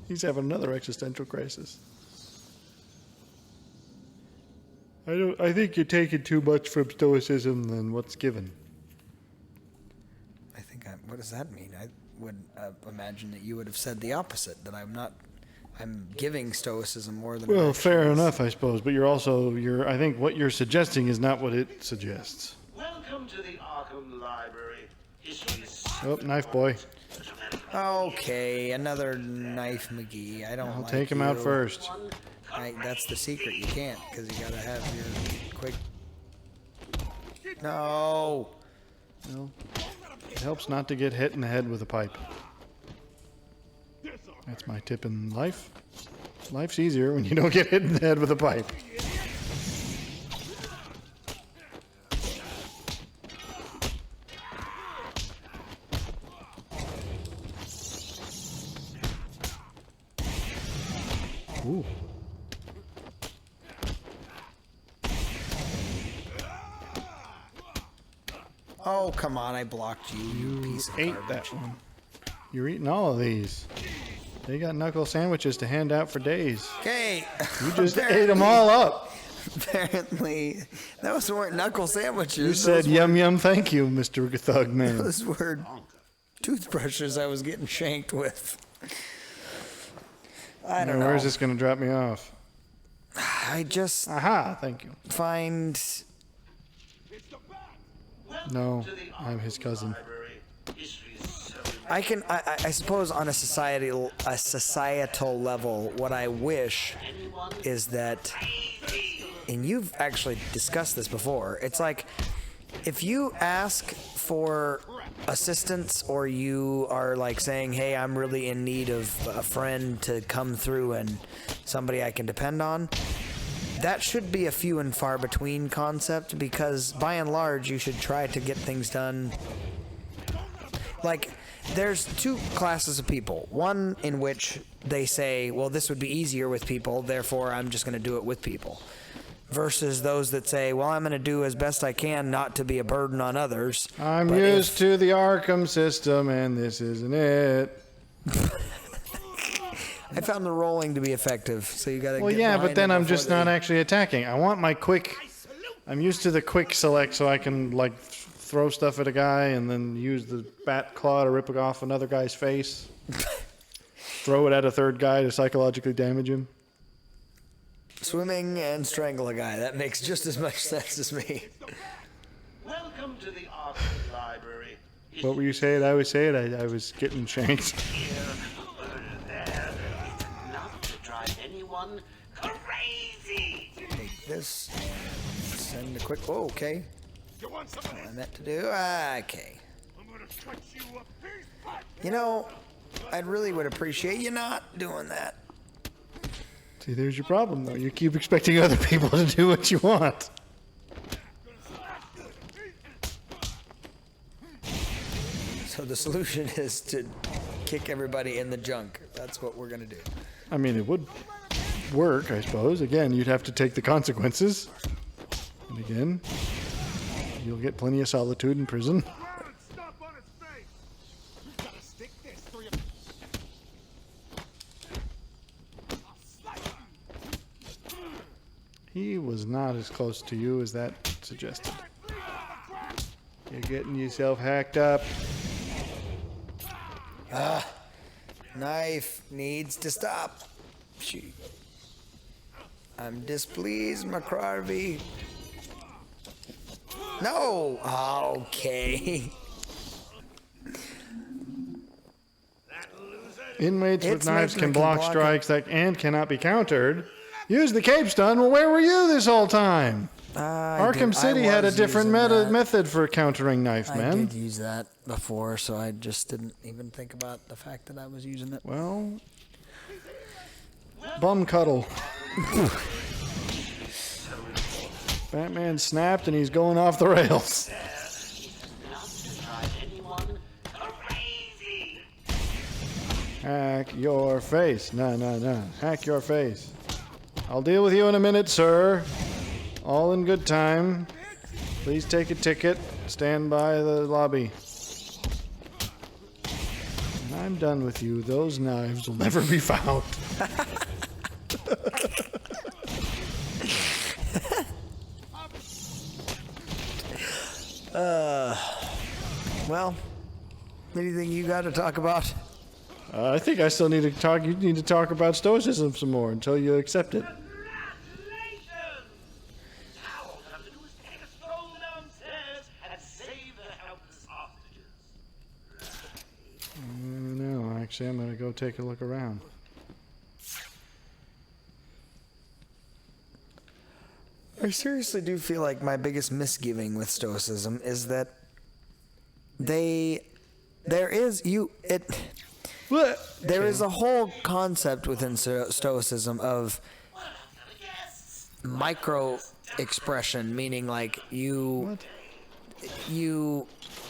He's having another existential crisis. I think you're taking too much from Stoicism than what's given. I think what does that mean? I would imagine that you would have said the opposite, that I'm giving Stoicism more than... Well, fair enough, I suppose, but I think what you're suggesting is not what it suggests. Welcome to the Arkham Library. History's... Oh, knife boy. Okay, another knife McGee. I don't I'll like take him out you. first. That's the secret. You can't, because you gotta have your quick... No! No. It helps not to get hit in the head with a pipe. That's my tip in life. Life's easier when you don't get hit in the head with a pipe. Ooh. Oh, come on, I blocked you, you piece of Ate garbage. that one. You're eating all of these. They got knuckle sandwiches to hand out for days. Okay. You just ate them all up. Apparently, those weren't knuckle sandwiches. You said yum yum thank you, Mr. Thugman. Those were toothbrushes I was getting shanked with. I don't know. Where's this going to drop me off? I just Aha, thank you. find... No, I'm his cousin. I suppose on a societal level, what I wish is that, and you've actually discussed this before, it's like if you ask for assistance or you are like saying, hey, I'm really in need of a friend to come through and somebody I can depend on, that should be a few and far between concept, because by and large you should try to get things done. Like, there's two classes of people. One in which they say, well, this would be easier with people, therefore I'm just going to do it with people. Versus those that say, well, I'm going to do as best I can not to be a burden on others. I'm used to the Arkham system and this isn't it. I found the rolling to be effective, so you got to. Well, yeah, but then I'm just not actually attacking. I want my quick I'm used to the quick select, so I can like throw stuff at a guy and then use the bat claw to rip it off another guy's face. Throw it at a third guy to psychologically damage him. Swimming and strangle a guy. That makes just as much sense as me. Welcome to the Arkham Library. What were you saying? I was saying I was getting shanked. Here or there. Not to drive anyone crazy. Take this. Send a quick. Oh, okay. What I meant to do. Okay. You know, I really would appreciate you not doing that. See, there's your problem, though. You keep expecting other people to do what you want. So the solution is to kick everybody in the junk. That's what we're gonna do. I mean, it would work, I suppose. Again, you'd have to take the consequences. And again, you'll get plenty of solitude in prison. He was not as close to you as that suggested. You're getting yourself hacked up. Knife needs to stop. Shoot. I'm displeased, McCarvey. No! Okay. Inmates with It's knives making can a block block strikes and cannot be countered. Use the cape stun. Well, where were you this whole time? Arkham City had a different method for countering knife, I man. did use that before, so I just didn't even think about the fact that I was using it. Well, bum cuddle. Batman snapped and he's going off the rails. Hack your face. No. Hack your face. I'll deal with you in a minute, sir. All in good time. Please take a ticket. Stand by the lobby. When I'm done with you, those knives will never be found. Well, anything you got to talk about? I think I still need to talk. You need to talk about stoicism some more until you accept it. Congratulations! Now all you have to do is take a stroll downstairs and save the helpless hostages. No, actually, I'm going to go take a look around. I seriously do feel like my biggest misgiving with Stoicism is that there is a whole concept within Stoicism of micro expression, meaning like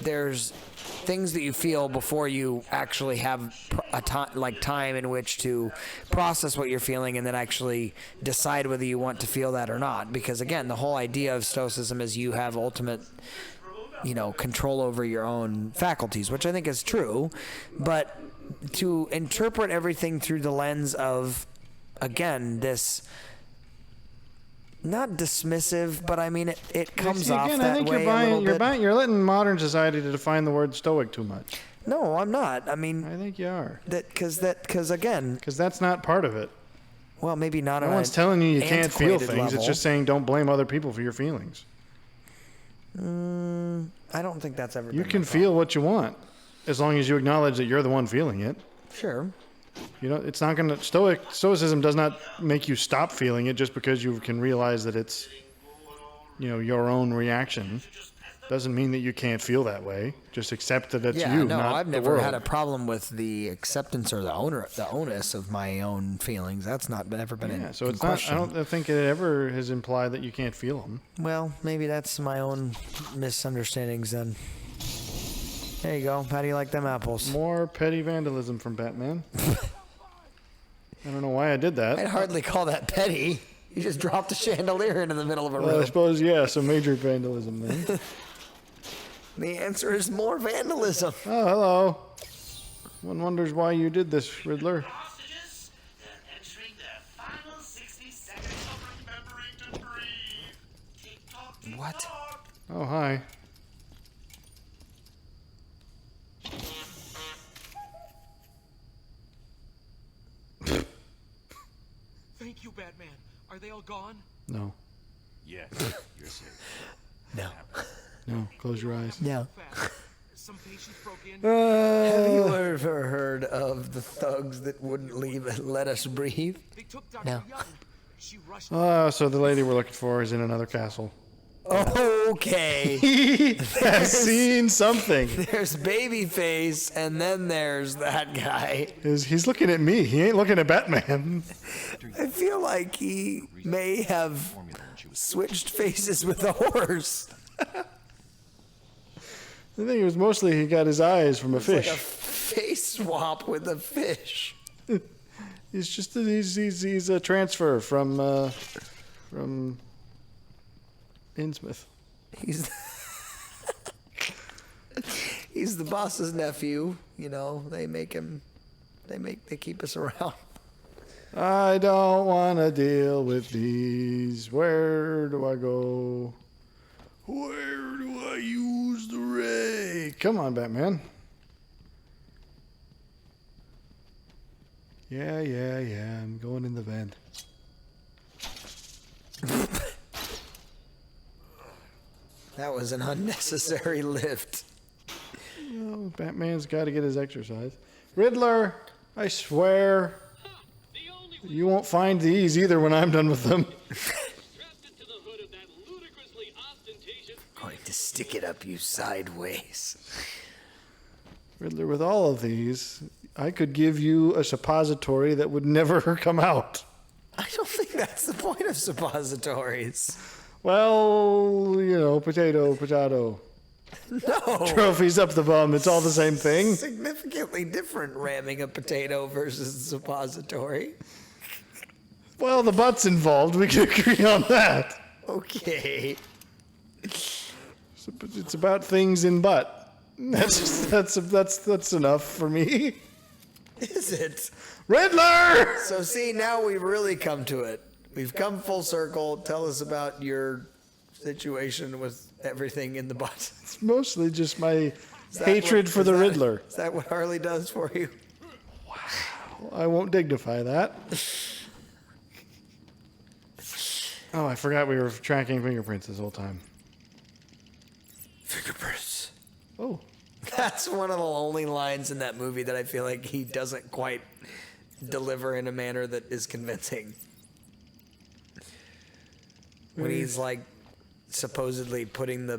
there's things that you feel before you actually have time in which to process what you're feeling and then actually decide whether you want to feel that or not. Because again, the whole idea of Stoicism is you have ultimate, control over your own faculties, which I think is true. But to interpret everything through the lens of, again, this not dismissive, but I mean it comes See, off again, that I think way you're letting modern society to define the word stoic too much. No, I'm not. I mean, I think you are. Because that's not part of it. Well, maybe not. No one's telling you can't feel things. Level. It's just saying don't blame other people for your feelings. I don't think that's ever. You can feel what you want, as long as you acknowledge that you're the one feeling it. Sure. It's not gonna stoicism does not make you stop feeling it just because you can realize that it's, your own reaction. Doesn't mean that you can't feel that way. Just accept that it's you. No, not I've the never world. had a problem with the acceptance or the onus of my own feelings. That's never been in so it's question. not. I don't think it ever has implied that you can't feel them. Well, maybe that's my own misunderstandings then. There you go. How do you like them apples? More petty vandalism from Batman. I don't know why I did that. I'd hardly call that petty. You just dropped a chandelier into the middle of a room. Well, I suppose, some major vandalism then. The answer is more vandalism. Oh, hello. One wonders why you did this, Riddler. Hostages, they're entering their final 60 seconds of remembering to breathe. Tick-tock, Oh, hi. Thank you, Batman. Are they all gone? No. Yes, you're safe. No. No. Close your eyes. No. Fast. Some patients broke in. Have you ever heard of the thugs that wouldn't let us breathe? They took Dr. No. Young. She rushed. Oh, so the lady we're looking for is in another castle. Okay. He has seen something. There's Babyface, and then there's that guy. He's looking at me. He ain't looking at Batman. I feel like he may have switched faces with a horse. I think it was mostly he got his eyes from a It's like fish. a face swap with a fish. He's a transfer from Innsmouth. He's the boss's nephew. You know, they keep us around. I don't want to deal with these. Where do I go? Where do I use the rake? Come on, Batman. Yeah. I'm going in the vent. That was an unnecessary lift. Oh, Batman's got to get his exercise. Riddler, I swear, you won't find these either when I'm done with them. Going to stick it up you sideways. Riddler, with all of these, I could give you a suppository that would never come out. I don't think that's the point of suppositories. Well, you know, potato. No. Trophies up the bum. It's all the same thing. Significantly different ramming a potato versus a suppository. Well, the butt's involved. We can agree on that. Okay. It's about things in butt. That's enough for me. Is it? Riddler! So see, now we've really come to it. We've come full circle. Tell us about your situation with everything in the butt. It's mostly just my hatred for the Riddler. Is that what Harley does for you? Wow. I won't dignify that. Oh, I forgot we were tracking fingerprints this whole time. Fingerprints. Oh. That's one of the only lines in that movie that I feel like he doesn't quite deliver in a manner that is convincing. When he's like supposedly putting the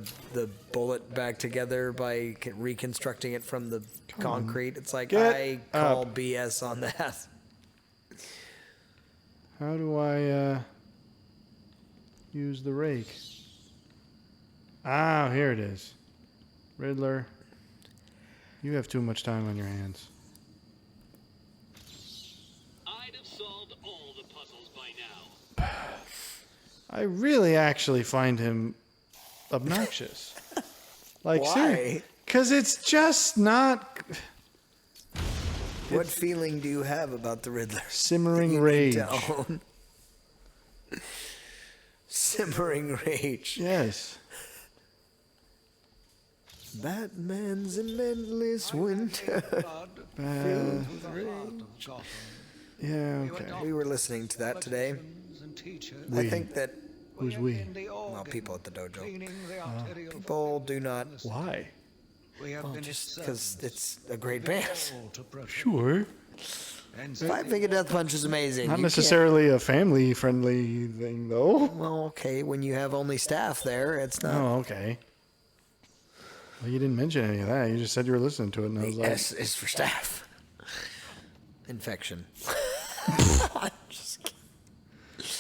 bullet back together by reconstructing it from the concrete. It's like, I call BS on that. How do I use the rake? Ah, here it is. Riddler, you have too much time on your hands. I'd have solved all the puzzles by now. I really actually find him obnoxious. Like, Why? Because it's just not What feeling do you have about the Riddler? simmering You need rage. to own. Simmering rage. Yes. Batman's in endless winter. Yeah, okay. We were listening to that today. I think that, Who's we? well, people at the dojo. People do not, Why? well, just because it's a great band. Sure. Five Finger Death Punch is amazing. Not You necessarily a family-friendly thing, though. can't- Well, okay, when you have only staff there, it's not. Oh, okay. Well, you didn't mention any of that. You just said you were listening to it, and I was like, S is for staff. Infection. Just kidding.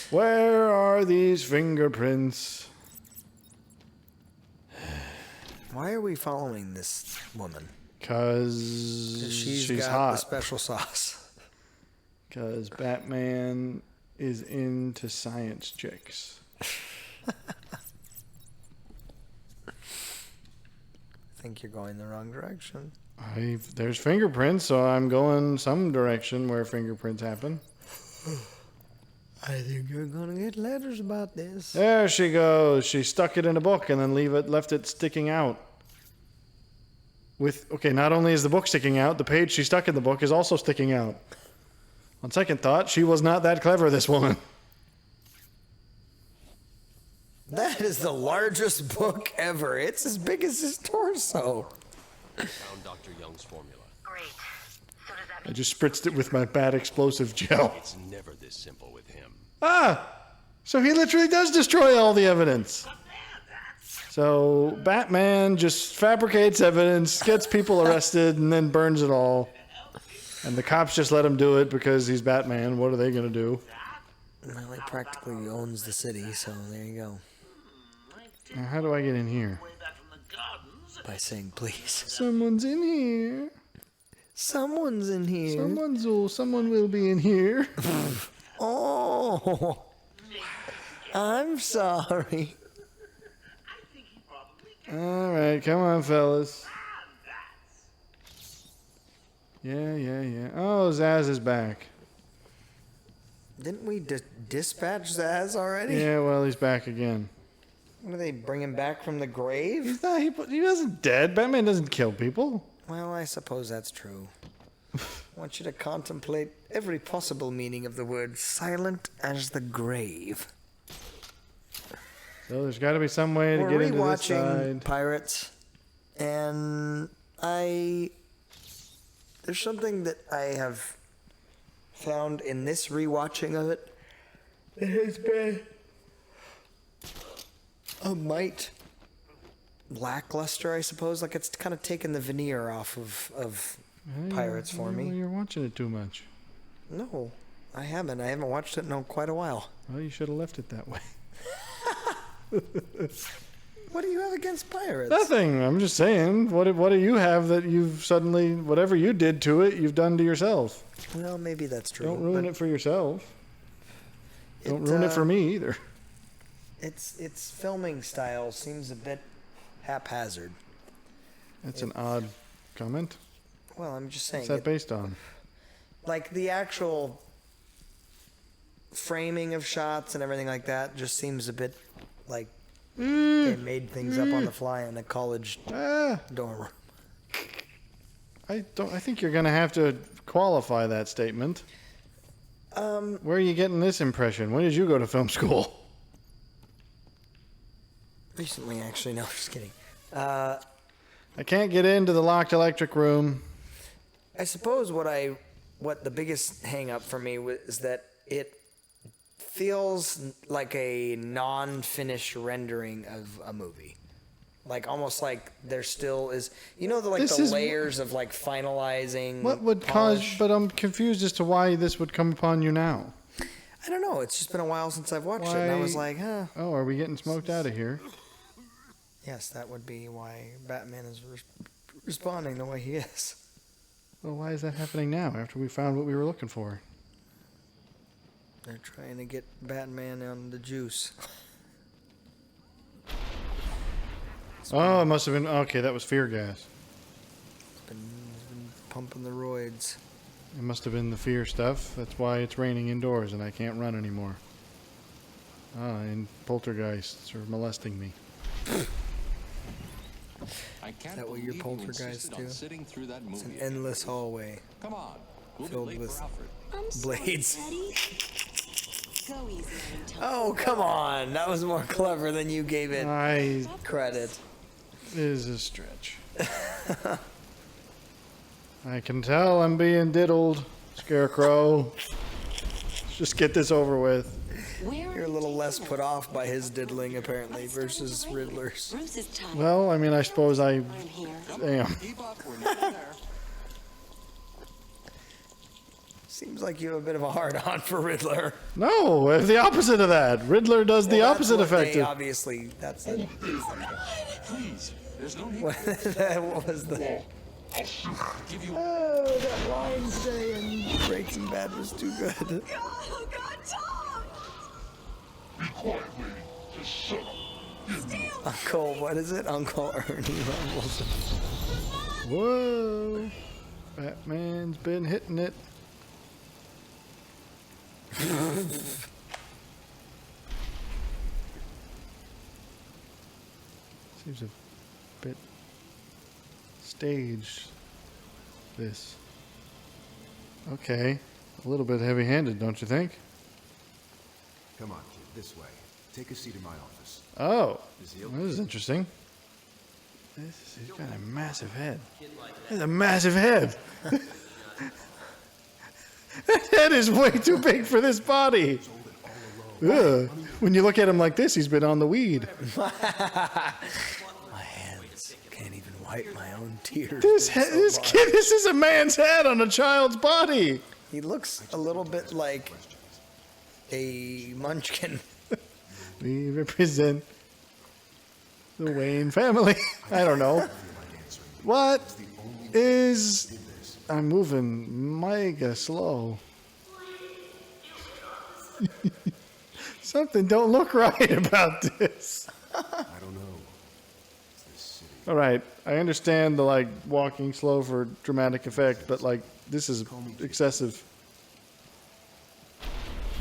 where are these fingerprints? Why are we following this woman? Because She's got the hot. special sauce. Because Batman is into science chicks. I think you're going the wrong direction. There's fingerprints, so I'm going some direction where fingerprints happen. I think you're gonna get letters about this. There she goes. She stuck it in a book and then left it sticking out. Not only is the book sticking out, the page she stuck in the book is also sticking out. On second thought, she was not that clever, this woman. That is the largest book ever. It's as big as his torso. Found Dr. Young's formula. Great. So does that I mean just spritzed it with my bad explosive gel. It's never this simple with him. So he literally does destroy all the evidence. So Batman just fabricates evidence, gets people arrested, and then burns it all. And the cops just let him do it because he's Batman. What are they going to do? Well, he practically owns the city, so there you go. Now, how do I get in here? By saying please. Someone's in here. Someone's in here. Someone will be in here. Oh, I'm sorry. All right, come on, fellas. Yeah. Oh, Zaz is back. Didn't we dispatch Zaz already? Yeah, well, he's back again. What, do they bring him back from the grave? He's not. He wasn't dead. Batman doesn't kill people. Well, I suppose that's true. I want you to contemplate every possible meaning of the word silent as the grave. So there's got to be some way to We're get into this rewatching side. Pirates, and there's something that I have found in this rewatching of it that has been a mite lackluster, I suppose. Like, it's kind of taken the veneer off of Pirates for me. You're watching it too much. No, I haven't. I haven't watched it in quite a while. Well, you should have left it that way. What do you have against Pirates? Nothing. I'm just saying. What do you have that you've suddenly, whatever you did to it, you've done to yourself? Well, maybe that's true. Don't ruin it for yourself. Don't ruin it for me either. Its filming style seems a bit haphazard. That's an odd comment. Well, I'm just saying. What's that based on? Like, the actual framing of shots and everything like that just seems a bit like they made things up on the fly in a college dorm room. I think you're gonna have to qualify that statement. Where are you getting this impression? When did you go to film school? Recently, actually. No, just kidding. I can't get into the locked electric room. I suppose what the biggest hang up for me is that it feels like a non-finished rendering of a movie. Like, almost like there still is, the layers of like finalizing. What would polish. cause? But I'm confused as to why this would come upon you now. I don't know. It's just been a while since I've watched it, and I was like, huh. Oh, are we getting smoked out of here? Yes, that would be why Batman is responding the way he is. Well, why is that happening now? After we found what we were looking for. They're trying to get Batman on the juice. Oh, it must have been. Okay, that was fear gas. He's been pumping the roids. It must have been the fear stuff. That's why it's raining indoors and I can't run anymore. And poltergeists are molesting me. I can't Is that what your believe you poltergeist insisted on do? sitting through that It's an movie endless hallway Come on. We'll be filled late with for Alfred. blades. Go easy on him, Oh, come on. That was more clever than you gave it credit. Is a stretch. I can tell I'm being diddled, Scarecrow. Let's just get this over with. You're a little less put off by his diddling, apparently, versus Riddler's. Bruce is tired. Well, I mean, I suppose I I'm here. am. Keep up. We're nearly there. Seems like you have a bit of a hard-on for Riddler. No, the opposite of that. Riddler does the opposite effective. Obviously, that's it. Please. There's no need. What was the... Oh, that line today in Breaking Bad was too good. Oh, God, Tom! Be quiet, lady. Just shut up. Uncle, what is it? Uncle Ernie Rumbles. Whoa. Batman's been hitting it. Seems a bit staged. This. Okay. A little bit heavy-handed, don't you think? Come on, kid, this way. Take a seat in my office. Oh, this is interesting. He's got a massive head. He has a massive head. That head is way too big for this body. Ugh. When you look at him like this, he's been on the weed. My hands can't even wipe my own tears. This is a man's head on a child's body. He looks a little bit like a munchkin. We represent the Wayne family. I don't know. What is... I'm moving mega slow. Something don't look right about this. I don't know. It's this city. All right, I understand the like walking slow for dramatic effect, but like this is excessive.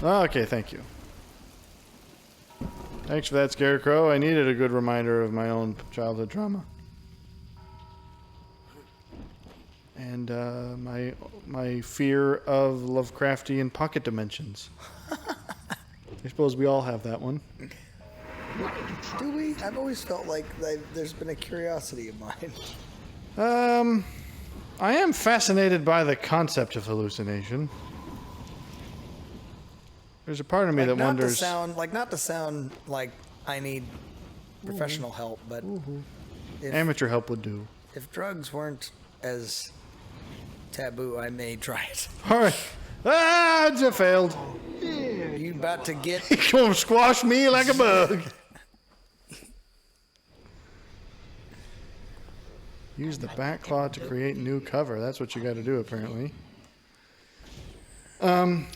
Okay, thank you. Thanks for that, Scarecrow. I needed a good reminder of my own childhood trauma. And my fear of Lovecraftian pocket dimensions. I suppose we all have that one. Do we? I've always felt like there's been a curiosity of mine. I am fascinated by the concept of hallucination. There's a part of me that wonders... Not to sound like I need professional help, but... Amateur help would do. If drugs weren't as taboo, I may try it. All right. Ah, I failed. You about to get... He gonna squash me like a bug. Use the back claw to create new cover. That's what you got to do, apparently. I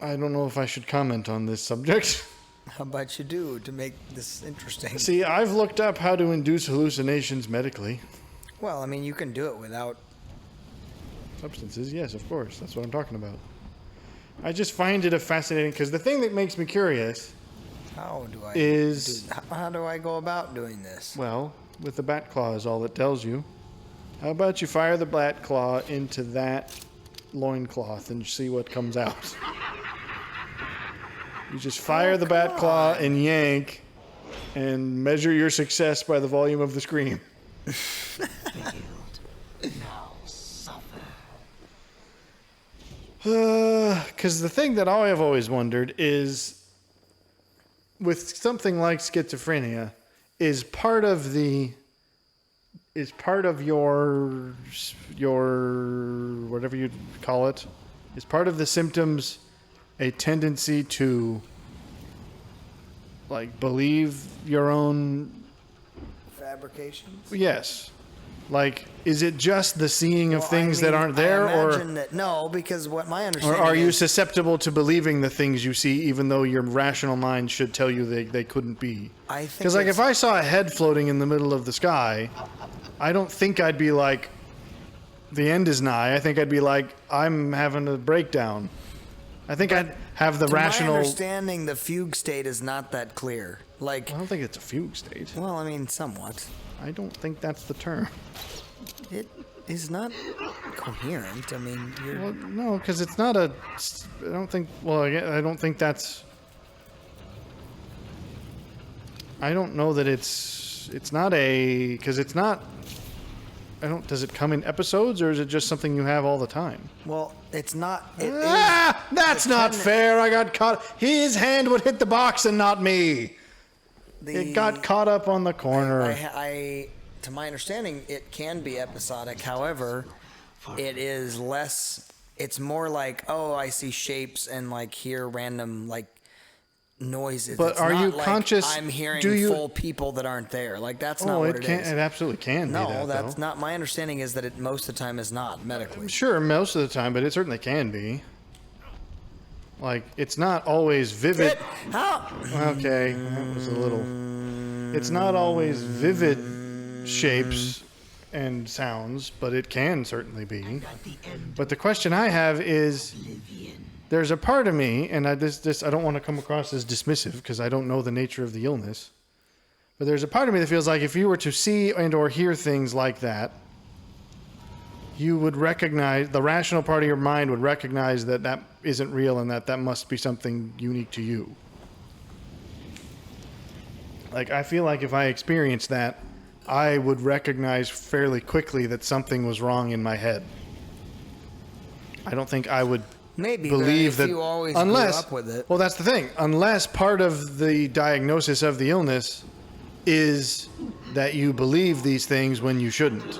don't know if I should comment on this subject. How about you do to make this interesting? See, I've looked up how to induce hallucinations medically. Well, I mean, you can do it without... Substances, yes, of course. That's what I'm talking about. I just find it a fascinating... Because the thing that makes me curious... How do I go about doing this? Well, with the bat claw is all it tells you. How about you fire the bat claw into that loincloth and see what comes out? You just fire the bat claw and yank and measure your success by the volume of the scream. Now suffer. Because the thing that I have always wondered is, with something like schizophrenia, is part of your whatever you call it, is part of the symptoms a tendency to like believe your own fabrications? Yes. Like, is it just the seeing of things that aren't there, no, because what my understanding or are you susceptible to believing the things you see, even though your rational mind should tell you they couldn't be? I think because, like, if I saw a head floating in the middle of the sky, I don't think I'd be like, the end is nigh. I think I'd be like, I'm having a breakdown. I think I'd have the rational... my understanding, the fugue state is not that clear. Like, I don't think it's a fugue state. Well, I mean, somewhat. I don't think that's the term. It is not coherent. I mean, you're... Well, no, because it's not a... I don't think... Well, I don't think that's... I don't know that it's not a... Because it's not... Does it come in episodes, or is it just something you have all the time? Well, it's not... That's not fair. I got caught... His hand would hit the box and not me. It got caught up on the corner. To my understanding, it can be episodic. However, it is less... It's more like, oh, I see shapes and, like, hear random, like, noises. But it's are not you like conscious... I'm hearing full people that aren't there. Like, that's not what it is. It absolutely can be that, No, that's though. not... My understanding is that it most of the time is not, medically. Sure, most of the time, but it certainly can be. Like, it's not always vivid. Okay, that was a little... It's not always vivid shapes and sounds, but it can certainly be. But the question I have is, there's a part of me, and I don't want to come across as dismissive because I don't know the nature of the illness. But there's a part of me that feels like if you were to see and or hear things like that, you would recognize, the rational part of your mind would recognize that that isn't real and that must be something unique to you. Like, I feel like if I experienced that, I would recognize fairly quickly that something was wrong in my head. I don't think I would believe that, you always unless, grew up with it. well, that's the thing. Unless part of the diagnosis of the illness is that you believe these things when you shouldn't.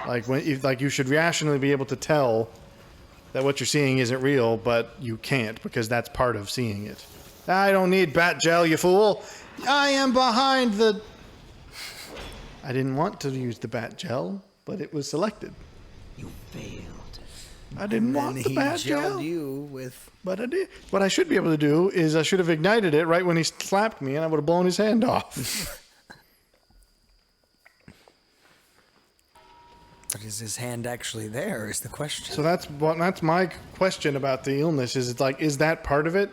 Like you should rationally be able to tell that what you're seeing isn't real, but you can't because that's part of seeing it. I don't need bat gel, you fool. I am behind the... I didn't want to use the bat gel, but it was selected. You failed. I didn't want the bat gel. You with... But I did. What I should be able to do is I should have ignited it right when he slapped me, and I would have blown his hand off. But is his hand actually there is the question. So that's my question about the illness. Is that part of it?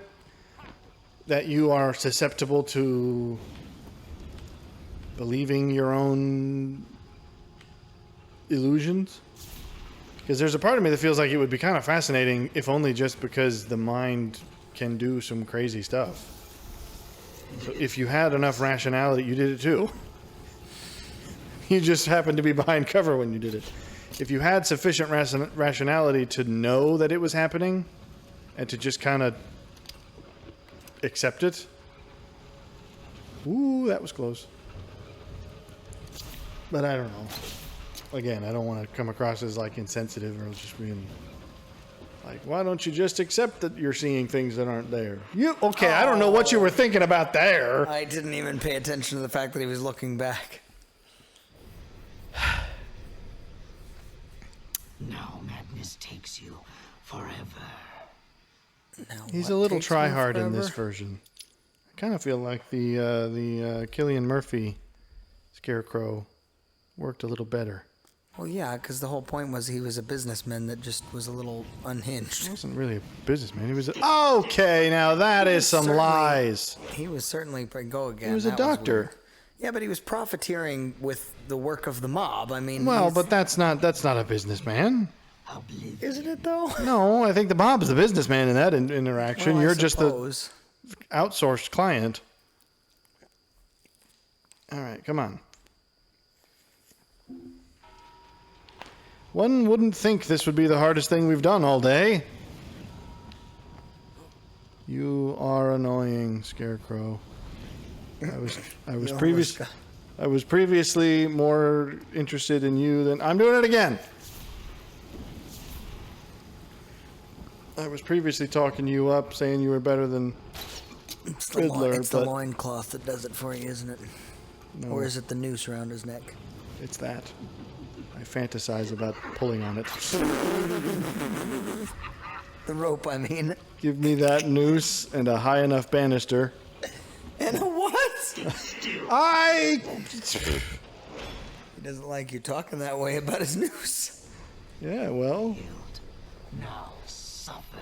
That you are susceptible to believing your own illusions? Because there's a part of me that feels like it would be kind of fascinating, if only just because the mind can do some crazy stuff. So if you had enough rationality, you did it too. You just happened to be behind cover when you did it. If you had sufficient rationality to know that it was happening and to just kind of accept it. Ooh, that was close. But I don't know. Again, I don't want to come across as like insensitive or just being like, why don't you just accept that you're seeing things that aren't there? I don't know what you were thinking about there. I didn't even pay attention to the fact that he was looking back. Now madness takes you forever. Now, he's a little try-hard in this version. I kind of feel like the Cillian Murphy Scarecrow worked a little better. Well, yeah, because the whole point was he was a businessman that just was a little unhinged. He wasn't really a businessman. He was okay, now that is some lies. He was certainly... Go again. He was a doctor. Yeah, but he was profiteering with the work of the mob. I mean... Well, but that's not a businessman. Isn't it, though? No, I think the mob's the businessman in that interaction. Well, you're just the outsourced client. All right, come on. One wouldn't think this would be the hardest thing we've done all day. You are annoying, Scarecrow. I was previously more interested in you than... I'm doing it again. I was previously talking you up, saying you were better than Riddler. It's the loincloth that does it for you, isn't it? No. Or is it the noose around his neck? It's that. I fantasize about pulling on it. The rope, I mean. Give me that noose and a high enough banister. And a what? He doesn't like you talking that way about his noose. Yeah, well... Now suffer.